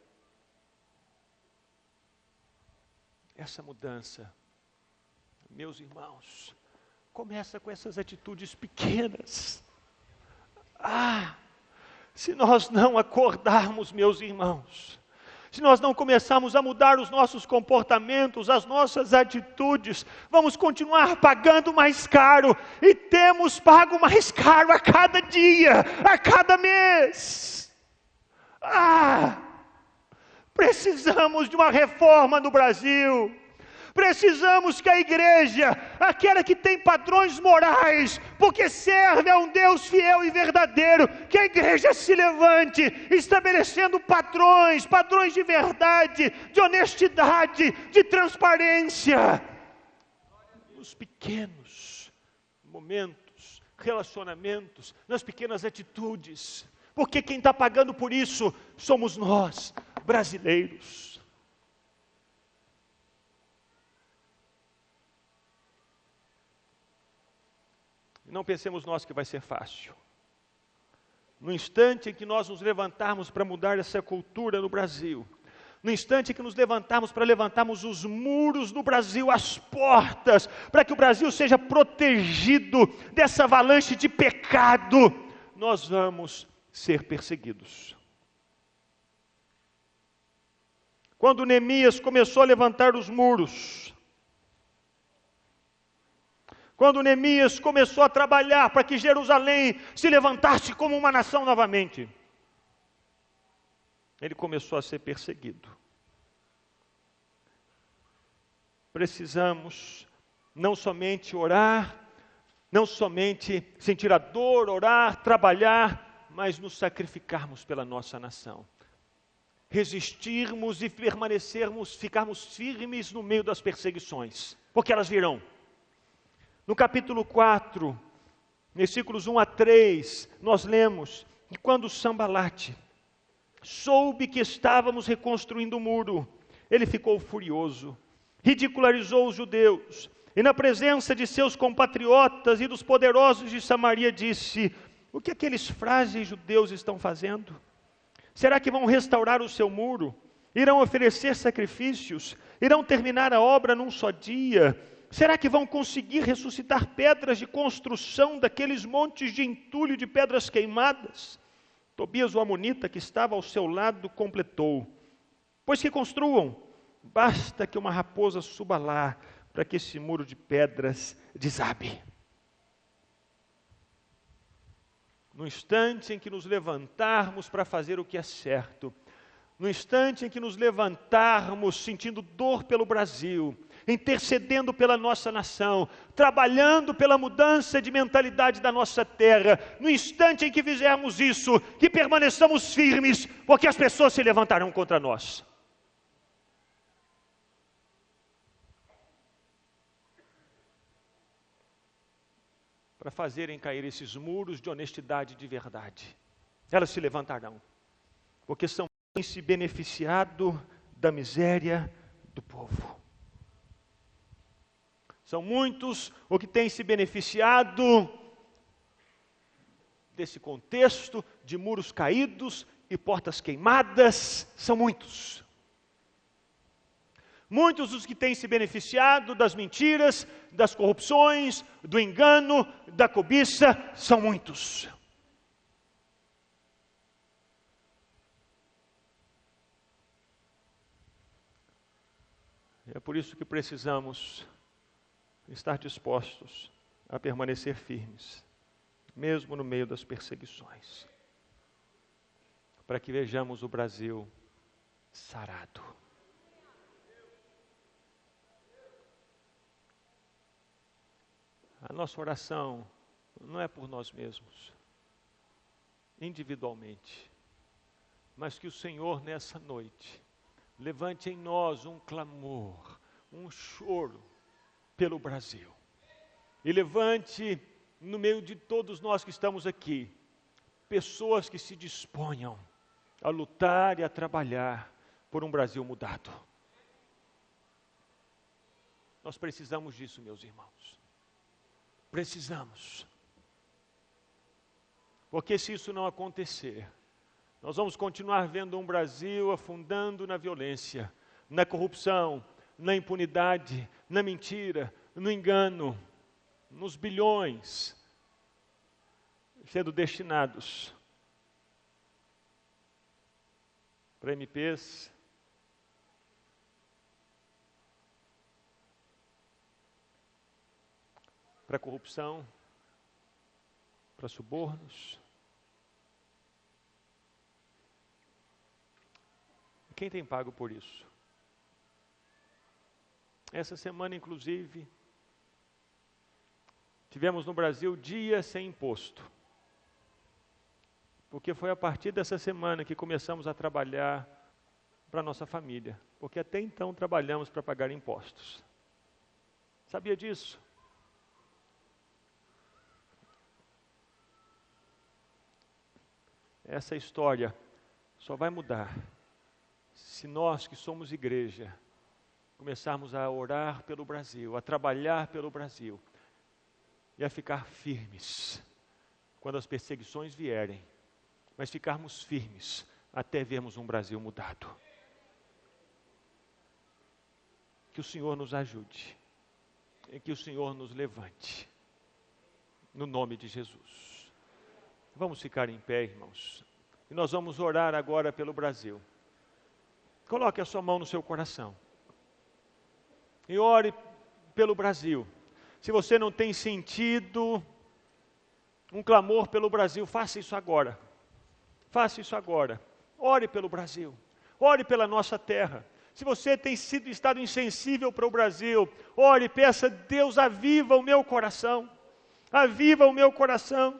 S1: Essa mudança, meus irmãos, começa com essas atitudes pequenas. Se nós não acordarmos, meus irmãos, se nós não começarmos a mudar os nossos comportamentos, as nossas atitudes, vamos continuar pagando mais caro, e temos pago mais caro a cada dia, a cada mês. Precisamos de uma reforma no Brasil. Precisamos que a igreja, aquela que tem padrões morais, porque serve a um Deus fiel e verdadeiro, que a igreja se levante, estabelecendo padrões de verdade, de honestidade, de transparência, nos pequenos momentos, relacionamentos, nas pequenas atitudes, porque quem está pagando por isso somos nós, brasileiros. Não pensemos nós que vai ser fácil. No instante em que nós nos levantarmos para mudar essa cultura no Brasil, no instante em que nos levantarmos para levantarmos os muros do Brasil, as portas, para que o Brasil seja protegido dessa avalanche de pecado, nós vamos ser perseguidos. Quando Neemias começou a levantar os muros, quando Neemias começou a trabalhar para que Jerusalém se levantasse como uma nação novamente, ele começou a ser perseguido. Precisamos não somente orar, não somente sentir a dor, orar, trabalhar, mas nos sacrificarmos pela nossa nação. Resistirmos e permanecermos, ficarmos firmes no meio das perseguições, porque elas virão. No capítulo 4, versículos 1 a 3, nós lemos que quando Sambalate soube que estávamos reconstruindo o muro, ele ficou furioso, ridicularizou os judeus, e na presença de seus compatriotas e dos poderosos de Samaria disse: o que aqueles frágeis judeus estão fazendo? Será que vão restaurar o seu muro? Irão oferecer sacrifícios? Irão terminar a obra num só dia? Será que vão conseguir ressuscitar pedras de construção daqueles montes de entulho de pedras queimadas? Tobias, o amonita, que estava ao seu lado, completou: pois que construam, basta que uma raposa suba lá, para que esse muro de pedras desabe. No instante em que nos levantarmos para fazer o que é certo, no instante em que nos levantarmos sentindo dor pelo Brasil, intercedendo pela nossa nação, trabalhando pela mudança de mentalidade da nossa terra, no instante em que fizermos isso, que permaneçamos firmes, porque as pessoas se levantarão contra nós. Para fazerem cair esses muros de honestidade e de verdade, elas se levantarão, porque são se beneficiado da miséria do povo. São muitos os que têm se beneficiado desse contexto de muros caídos e portas queimadas, são muitos. Muitos os que têm se beneficiado das mentiras, das corrupções, do engano, da cobiça, são muitos. É por isso que precisamos estar dispostos a permanecer firmes, mesmo no meio das perseguições, para que vejamos o Brasil sarado. A nossa oração não é por nós mesmos, individualmente, mas que o Senhor nessa noite levante em nós um clamor, um choro pelo Brasil. E levante no meio de todos nós que estamos aqui, pessoas que se disponham a lutar e a trabalhar por um Brasil mudado. Nós precisamos disso, meus irmãos. Precisamos. Porque se isso não acontecer, nós vamos continuar vendo um Brasil afundando na violência, na corrupção, na impunidade, na mentira, no engano, nos bilhões sendo destinados para MPs, para corrupção, para subornos. Quem tem pago por isso? Essa semana, inclusive, tivemos no Brasil dia sem imposto. Porque foi a partir dessa semana que começamos a trabalhar para a nossa família. Porque até então trabalhamos para pagar impostos. Sabia disso? Essa história só vai mudar se nós que somos igreja começarmos a orar pelo Brasil, a trabalhar pelo Brasil e a ficar firmes quando as perseguições vierem, mas ficarmos firmes até vermos um Brasil mudado. Que o Senhor nos ajude e que o Senhor nos levante, no nome de Jesus. Vamos ficar em pé, irmãos, e nós vamos orar agora pelo Brasil. Coloque a sua mão no seu coração e ore pelo Brasil. Se você não tem sentido um clamor pelo Brasil, faça isso agora. Faça isso agora. Ore pelo Brasil. Ore pela nossa terra. Se você tem estado insensível para o Brasil, ore, peça: Deus, aviva o meu coração. Aviva o meu coração.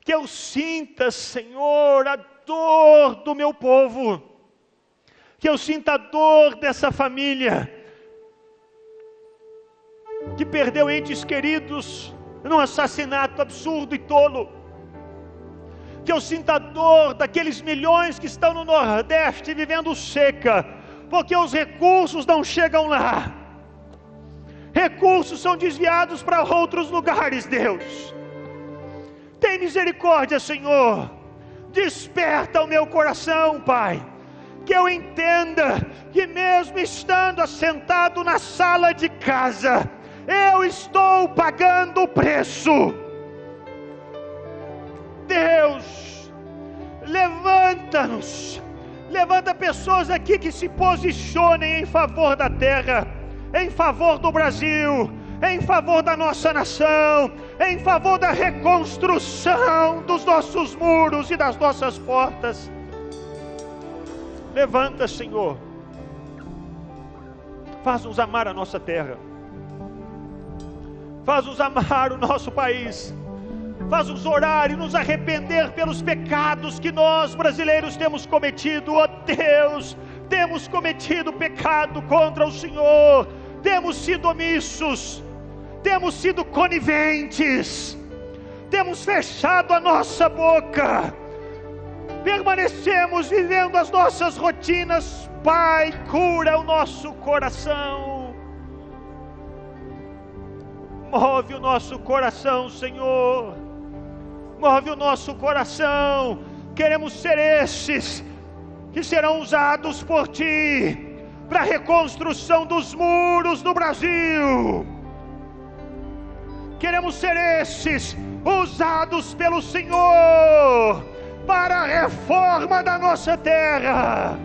S1: Que eu sinta, Senhor, a dor do meu povo. Que eu sinta a dor dessa família que perdeu entes queridos num assassinato absurdo e tolo. Que eu sinta a dor daqueles milhões que estão no Nordeste vivendo seca, porque os recursos não chegam lá. Recursos são desviados para outros lugares, Deus. Tem misericórdia, Senhor. Desperta o meu coração, Pai. Que eu entenda que mesmo estando assentado na sala de casa, eu estou pagando o preço. Deus, levanta-nos. Levanta pessoas aqui que se posicionem em favor da terra, em favor do Brasil, em favor da nossa nação, em favor da reconstrução dos nossos muros e das nossas portas. Levanta, Senhor. Faz-nos amar a nossa terra. Faz-nos amar o nosso país. Faz-nos orar e nos arrepender pelos pecados que nós, brasileiros, temos cometido. Ó Deus, temos cometido pecado contra o Senhor. Temos sido omissos. Temos sido coniventes. Temos fechado a nossa boca. Permanecemos vivendo as nossas rotinas. Pai, cura o nosso coração. Move o nosso coração, Senhor. Move o nosso coração. Queremos ser esses que serão usados por Ti para a reconstrução dos muros do Brasil. Queremos ser esses usados pelo Senhor para a reforma da nossa terra.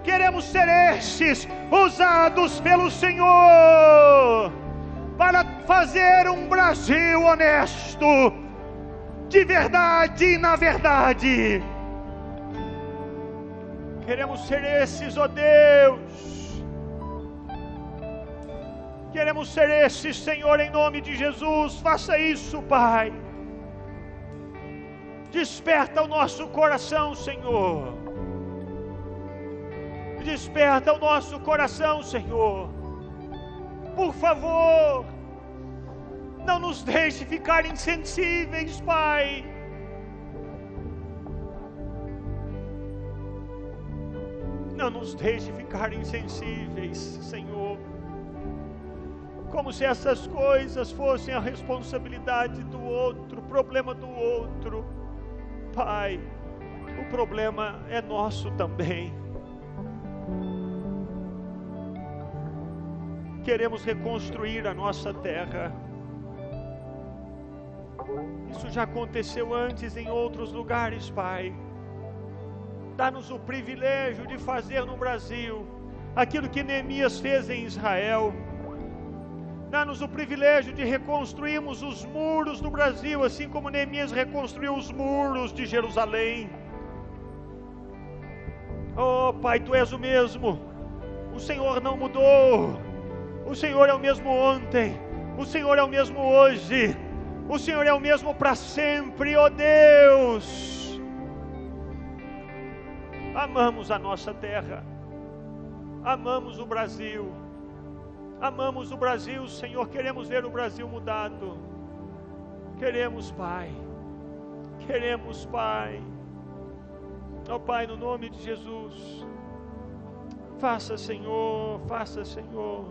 S1: Queremos ser esses usados pelo Senhor para fazer um Brasil honesto, de verdade e na verdade. Queremos ser esses, ó Deus. Queremos ser esses, Senhor, em nome de Jesus. Faça isso, Pai. Desperta o nosso coração, Senhor. Desperta o nosso coração, Senhor. por favor, não nos deixe ficar insensíveis, Pai. Não nos deixe ficar insensíveis, Senhor. Como se essas coisas fossem a responsabilidade do outro, o problema do outro. Pai, o problema é nosso também. Queremos reconstruir a nossa terra. Isso já aconteceu antes em outros lugares, Pai. Dá-nos o privilégio de fazer no Brasil aquilo que Neemias fez em Israel. Dá-nos o privilégio de reconstruirmos os muros do Brasil, assim como Neemias reconstruiu os muros de Jerusalém. Oh, Pai, Tu és o mesmo. O Senhor não mudou. O Senhor é o mesmo ontem. O Senhor é o mesmo hoje. O Senhor é o mesmo para sempre, ó Deus. Amamos a nossa terra. Amamos o Brasil. Amamos o Brasil, Senhor. Queremos ver o Brasil mudado. Queremos, Pai. Queremos, Pai. Ó Pai, no nome de Jesus. Faça, Senhor. Faça, Senhor.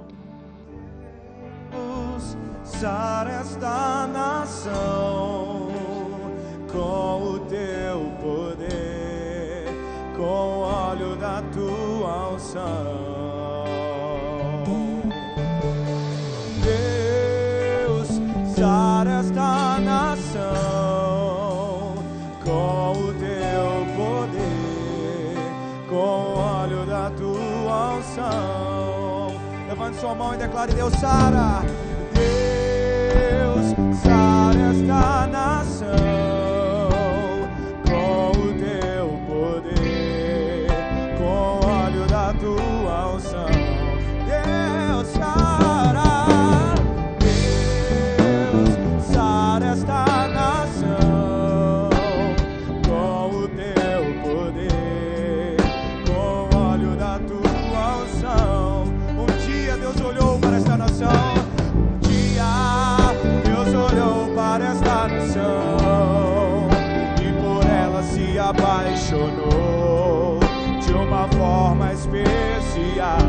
S2: Sara esta nação com o Teu poder, com o óleo da Tua unção. Deus, sara esta nação com o Teu poder, com o óleo da Tua unção. Levante sua mão e declare: Deus, sara. Deus, sara esta nação com o Teu poder, com o óleo da Tua unção. Deus, sara. Deus, sara esta nação com o Teu poder, com o óleo da Tua unção. Um dia Deus olhou para esta nação. Deus olhou para esta nação e por ela se apaixonou de uma forma especial.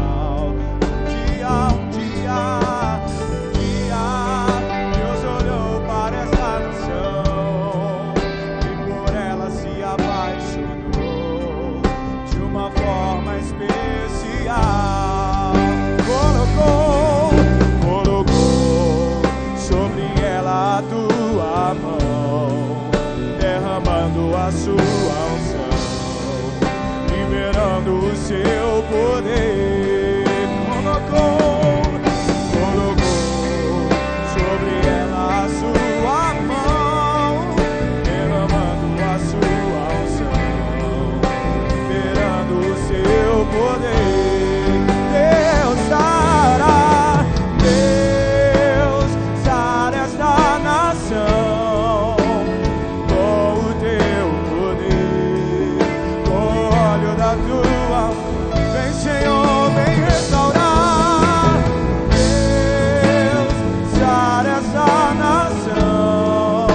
S2: Um dia, Deus olhou para esta nação e por ela se apaixonou de uma forma especial. Colocou sobre ela a Tua mão, derramando a Sua unção, liberando o Seu poder. Colocou sobre ela a Sua mão, derramando a Sua unção, liberando o Seu poder. Deus, sara. Deus, sara esta nação com o Teu poder, com o óleo da Tua. Vem, Senhor, vem restaurar. Deus, sara esta nação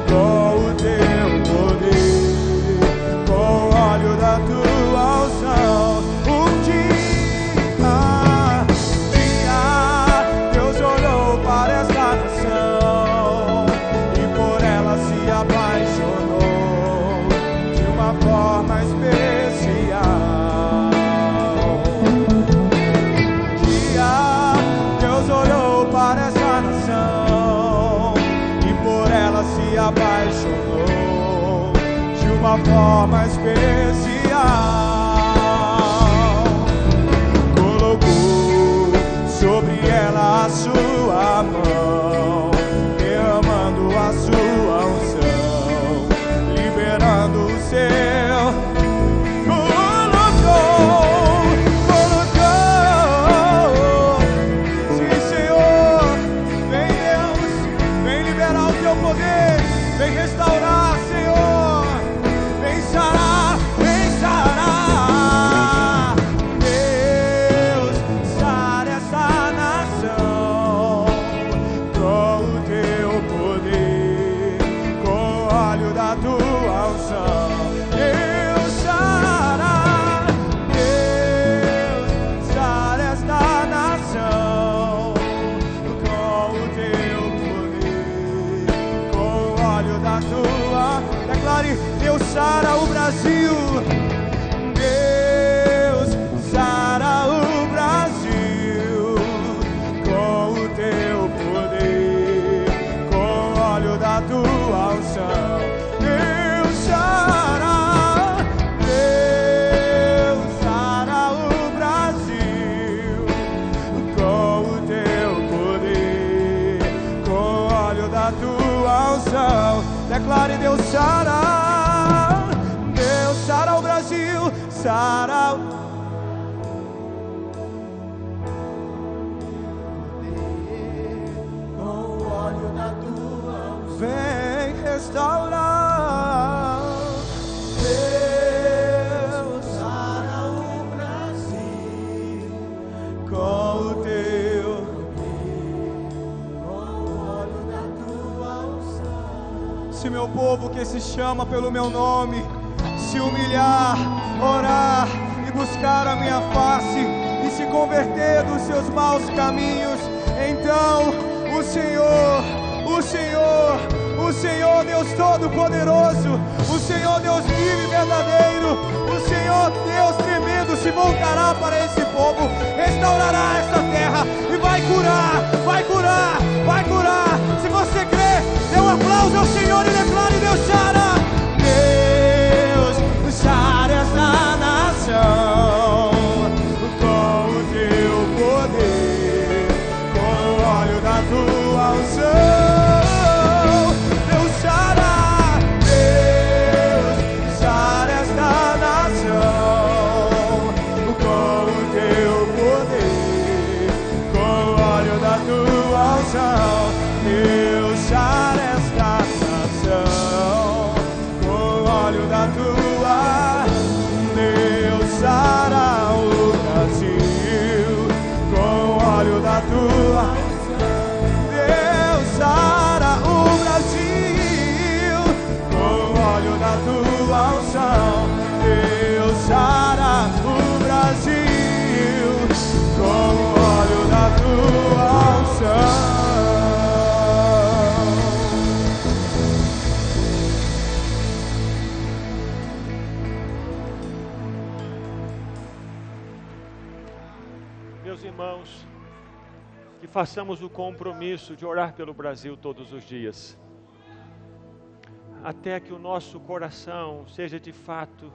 S2: com o Teu poder, com o óleo da Tua unção. Um dia Deus olhou para esta nação e por ela se apaixonou de uma forma especial. Deus olhou para esta nação e por ela se apaixonou de uma forma especial. Colocou sobre ela a Sua mão, derramando a Sua unção, liberando o Seu. Colocou. Sim, Senhor. Vem, Deus. Vem liberar o Teu poder. Vem restaurar, Senhor. Vem sarar. Vem sara. Com o óleo da tua unção, vem restaurar. Deus, sara o Brasil com o teu poder. Se meu povo que se chama pelo meu nome se humilhar, orar e buscar a minha face e se converter dos seus maus caminhos, então o Senhor Deus Todo-Poderoso, o Senhor Deus vivo e verdadeiro, o Senhor Deus tremendo se voltará para esse povo, restaurará esta terra e vai curar, vai curar, vai curar. Se você crê, dê um aplauso ao Senhor e declare: Deus sara. Deus sara esta nação com o teu poder, com o óleo da tua unção. Deus sara, Deus sara esta nação com o teu poder, com o óleo da tua unção. Deus sara esta nação com o óleo da tua. Deus sara o Brasil com o óleo da tua. Deus sara o Brasil com o óleo da tua unção. Deus sara o Brasil com o óleo da tua unção.
S1: Meus irmãos, que façamos o compromisso de orar pelo Brasil todos os dias, até que o nosso coração seja de fato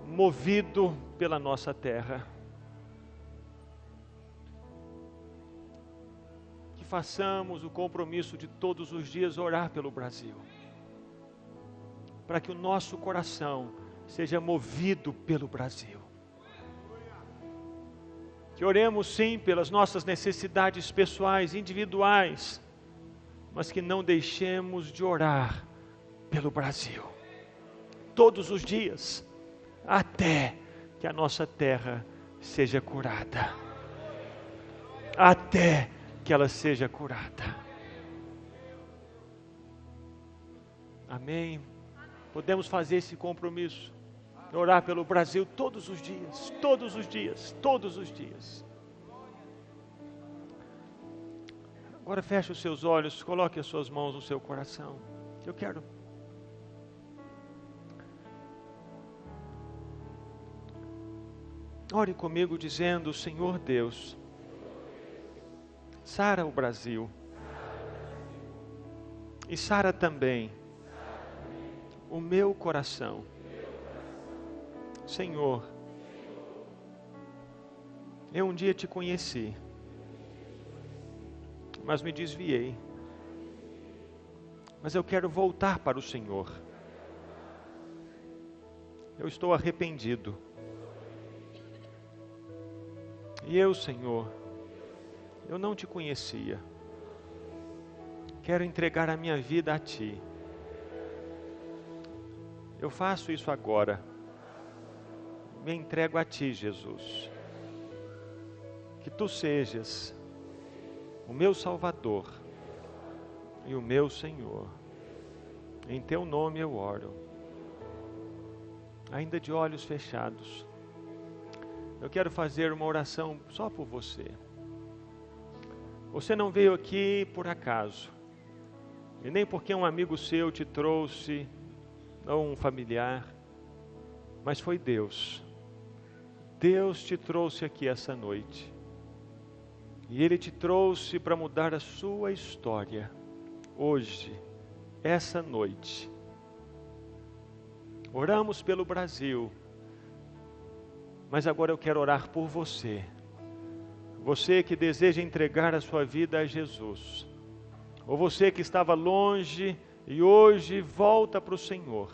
S1: movido pela nossa terra. Que façamos o compromisso de todos os dias orar pelo Brasil, para que o nosso coração seja movido pelo Brasil. Que oremos sim pelas nossas necessidades pessoais, individuais, mas que não deixemos de orar pelo Brasil, todos os dias, até que a nossa terra seja curada. Até que ela seja curada. Amém? Podemos fazer esse compromisso. Orar pelo Brasil todos os dias, todos os dias, todos os dias. Agora feche os seus olhos, coloque as suas mãos no seu coração. Eu quero ore comigo dizendo: Senhor Deus, sara o Brasil e sara também o meu coração. Senhor, eu um dia te conheci, mas me desviei. Mas eu quero voltar para o Senhor. Eu estou arrependido. E eu, Senhor, eu não te conhecia. Quero entregar a minha vida a Ti. Eu faço isso agora. Me entrego a Ti, Jesus. Que Tu sejas o meu Salvador e o meu Senhor. Em Teu nome eu oro. Ainda de olhos fechados, eu quero fazer uma oração só por você. Você não veio aqui por acaso, e nem porque um amigo seu te trouxe, ou um familiar, mas foi Deus. Deus te trouxe aqui essa noite. E Ele te trouxe para mudar a sua história. Hoje, essa noite. Oramos pelo Brasil. Mas agora eu quero orar por você. Você que deseja entregar a sua vida a Jesus. Ou você que estava longe e hoje volta para o Senhor.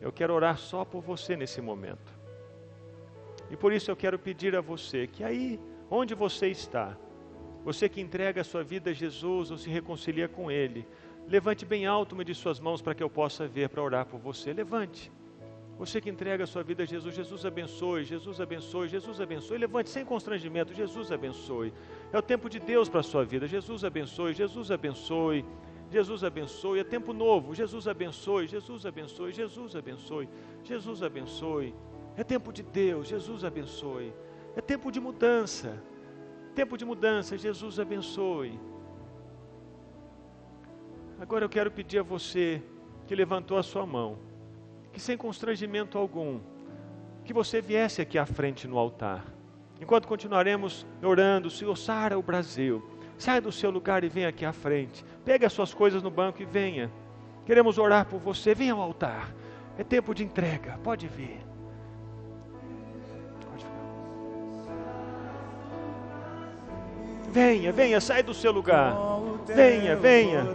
S1: Eu quero orar só por você nesse momento. E por isso eu quero pedir a você que aí onde você está, você que entrega a sua vida a Jesus ou se reconcilia com Ele, levante bem alto uma de suas mãos para que eu possa ver, para orar por você. Levante. Você que entrega a sua vida a Jesus, Jesus abençoe, Jesus abençoe, Jesus abençoe. Levante sem constrangimento, Jesus abençoe. É o tempo de Deus para a sua vida, Jesus abençoe, Jesus abençoe, Jesus abençoe. É tempo novo, Jesus abençoe, Jesus abençoe, Jesus abençoe, Jesus abençoe. É tempo de Deus, Jesus abençoe. É tempo de mudança, Jesus abençoe. Agora eu quero pedir a você que levantou a sua mão, que sem constrangimento algum, que você viesse aqui à frente no altar. Enquanto continuaremos orando, Senhor, sara o Brasil. Saia do seu lugar e venha aqui à frente. Pegue as suas coisas no banco e venha. Queremos orar por você, venha ao altar. É tempo de entrega, pode vir. Venha, venha, sai do seu lugar. Venha, venha.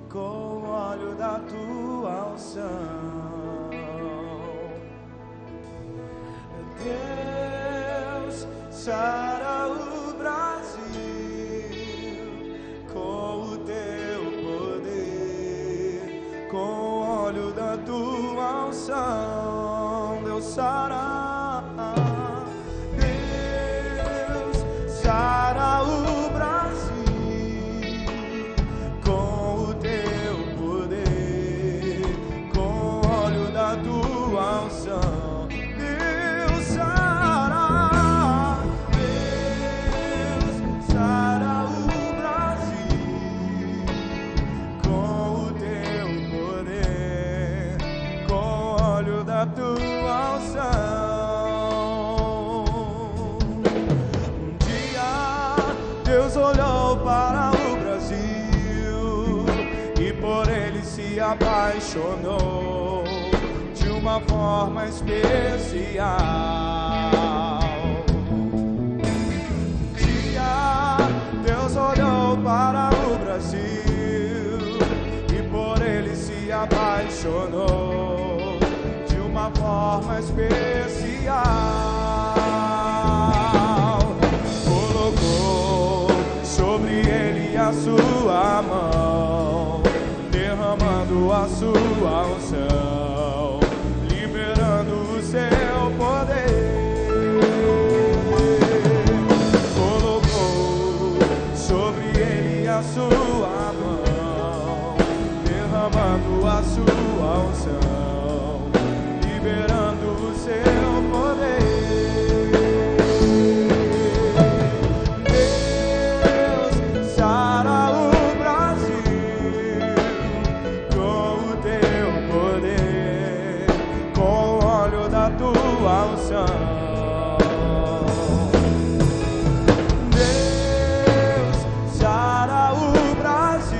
S2: Com o óleo da tua unção, Deus, sara o Brasil com o teu poder, com o óleo da tua unção, Deus, sara. Sara o Brasil com o teu poder, com o óleo da tua unção, Deus, sara, Deus, sara o Brasil com o teu poder, com o óleo da tua unção. Deus olhou para o Brasil e por ele se apaixonou de uma forma especial. Um dia Deus olhou para o Brasil e por ele se apaixonou de uma forma especial. Sobre ele a sua mão, derramando a sua unção, liberando o seu poder. Colocou sobre ele a sua mão, derramando a sua unção, liberando o seu poder. Sara o Brasil com o teu poder, com o óleo da tua unção. Deus, sara o Brasil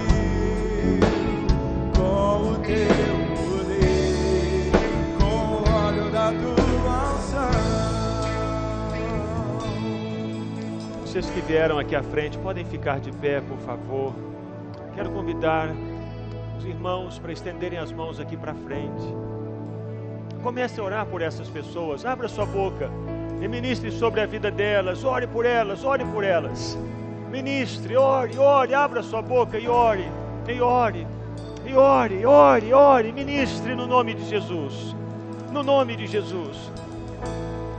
S2: com o teu poder, com o óleo da tua unção.
S1: Vocês que vieram aqui à frente, podem ficar de pé, por favor. Quero convidar os irmãos para estenderem as mãos aqui para frente. Comece a orar por essas pessoas. Abra sua boca e ministre sobre a vida delas. Ore por elas, ore por elas. Ministre, ore, ore. Abra sua boca e ore, e ore, e ore, ore, ore. Ministre no nome de Jesus. No nome de Jesus.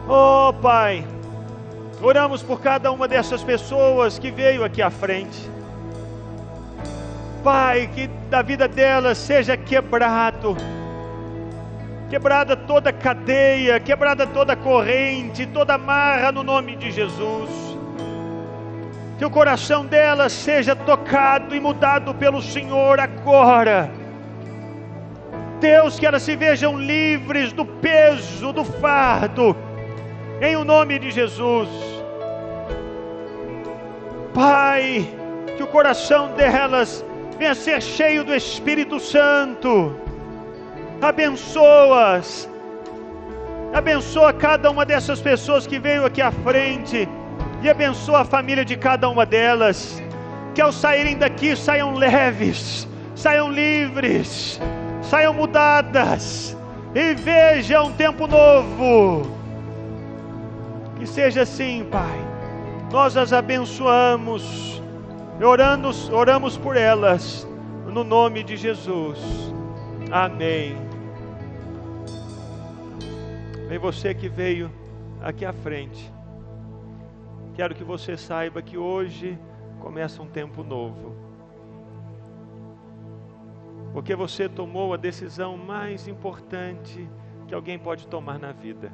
S1: Oh, Pai, oramos por cada uma dessas pessoas que veio aqui à frente. Pai, que da vida delas seja quebrada toda cadeia, quebrada toda corrente, toda amarra no nome de Jesus. Que o coração delas seja tocado e mudado pelo Senhor agora. Deus, que elas se vejam livres do peso, do fardo, em o nome de Jesus. Pai, que o coração delas venha ser cheio do Espírito Santo. Abençoa-as. Abençoa cada uma dessas pessoas que veio aqui à frente. E abençoa a família de cada uma delas. Que ao saírem daqui saiam leves, saiam livres, saiam mudadas. E vejam um tempo novo. Que seja assim, Pai. Nós as abençoamos, oramos por elas, no nome de Jesus. Amém. Vem você que veio aqui à frente. Quero que você saiba que hoje começa um tempo novo. Porque você tomou a decisão mais importante que alguém pode tomar na vida.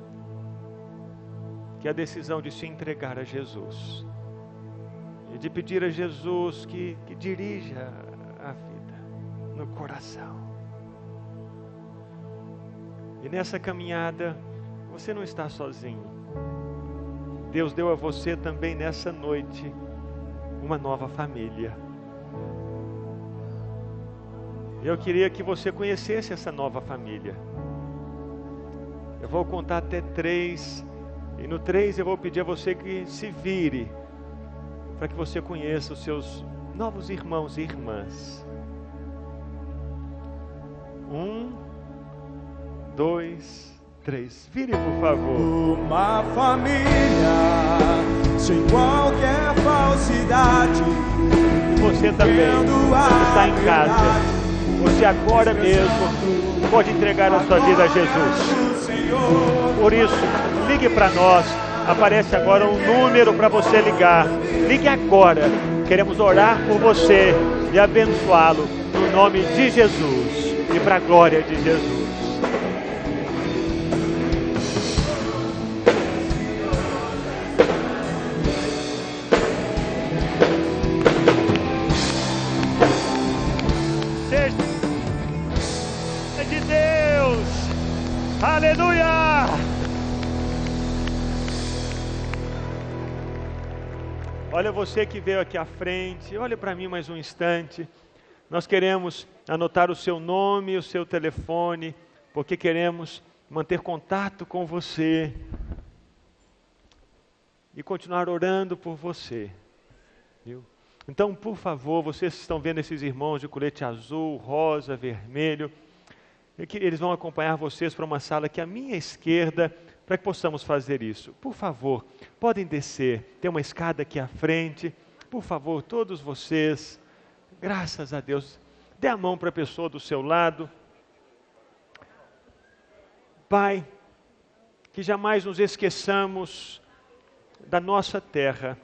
S1: Que é a decisão de se entregar a Jesus. E de pedir a Jesus que dirija a vida no coração. E nessa caminhada, você não está sozinho. Deus deu a você também nessa noite uma nova família. Eu queria que você conhecesse essa nova família. Eu vou contar até 3, e no 3 eu vou pedir a você que se vire, para que você conheça os seus novos irmãos e irmãs. 1, 2, 3. Vire, por favor.
S2: Uma família sem qualquer falsidade.
S1: Você também, você está em casa. Você agora mesmo pode entregar a sua vida a Jesus. Por isso, ligue para nós. Aparece agora um número para você ligar. Ligue agora. Queremos orar por você e abençoá-lo no nome de Jesus e para a glória de Jesus. De Deus, aleluia! Olha você que veio aqui à frente, olha para mim mais um instante. Nós queremos anotar o seu nome e o seu telefone, porque queremos manter contato com você e continuar orando por você, viu? Então, por favor, vocês que estão vendo esses irmãos de colete azul, rosa, vermelho, eles vão acompanhar vocês para uma sala aqui à minha esquerda, para que possamos fazer isso. Por favor, podem descer, tem uma escada aqui à frente. Por favor, todos vocês, graças a Deus, dê a mão para a pessoa do seu lado. Pai, que jamais nos esqueçamos da nossa terra.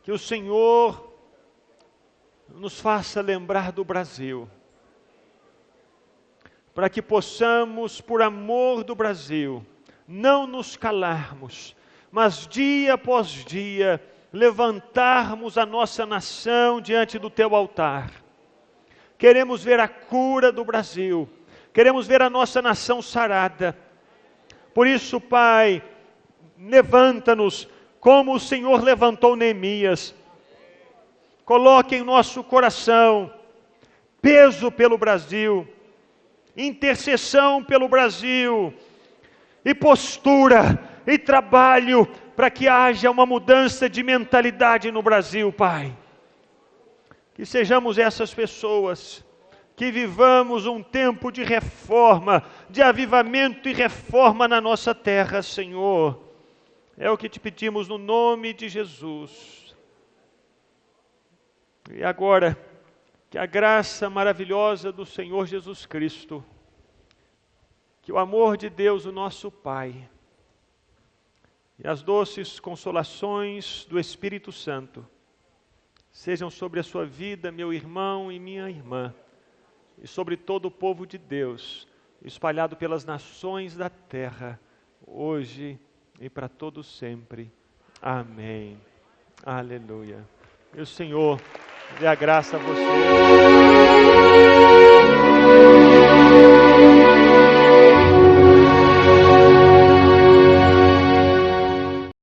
S1: Que o Senhor nos faça lembrar do Brasil. Para que possamos, por amor do Brasil, não nos calarmos, mas dia após dia, levantarmos a nossa nação diante do Teu altar. Queremos ver a cura do Brasil, queremos ver a nossa nação sarada. Por isso, Pai, levanta-nos, como o Senhor levantou Neemias. Coloque em nosso coração peso pelo Brasil, intercessão pelo Brasil, e postura, e trabalho, para que haja uma mudança de mentalidade no Brasil, Pai. Que sejamos essas pessoas, que vivamos um tempo de reforma, de avivamento e reforma na nossa terra, Senhor. É o que te pedimos no nome de Jesus. E agora, que a graça maravilhosa do Senhor Jesus Cristo, que o amor de Deus, o nosso Pai, e as doces consolações do Espírito Santo, sejam sobre a sua vida, meu irmão e minha irmã, e sobre todo o povo de Deus, espalhado pelas nações da terra, hoje e para todo sempre. Amém. Aleluia. E o Senhor dê a graça a você.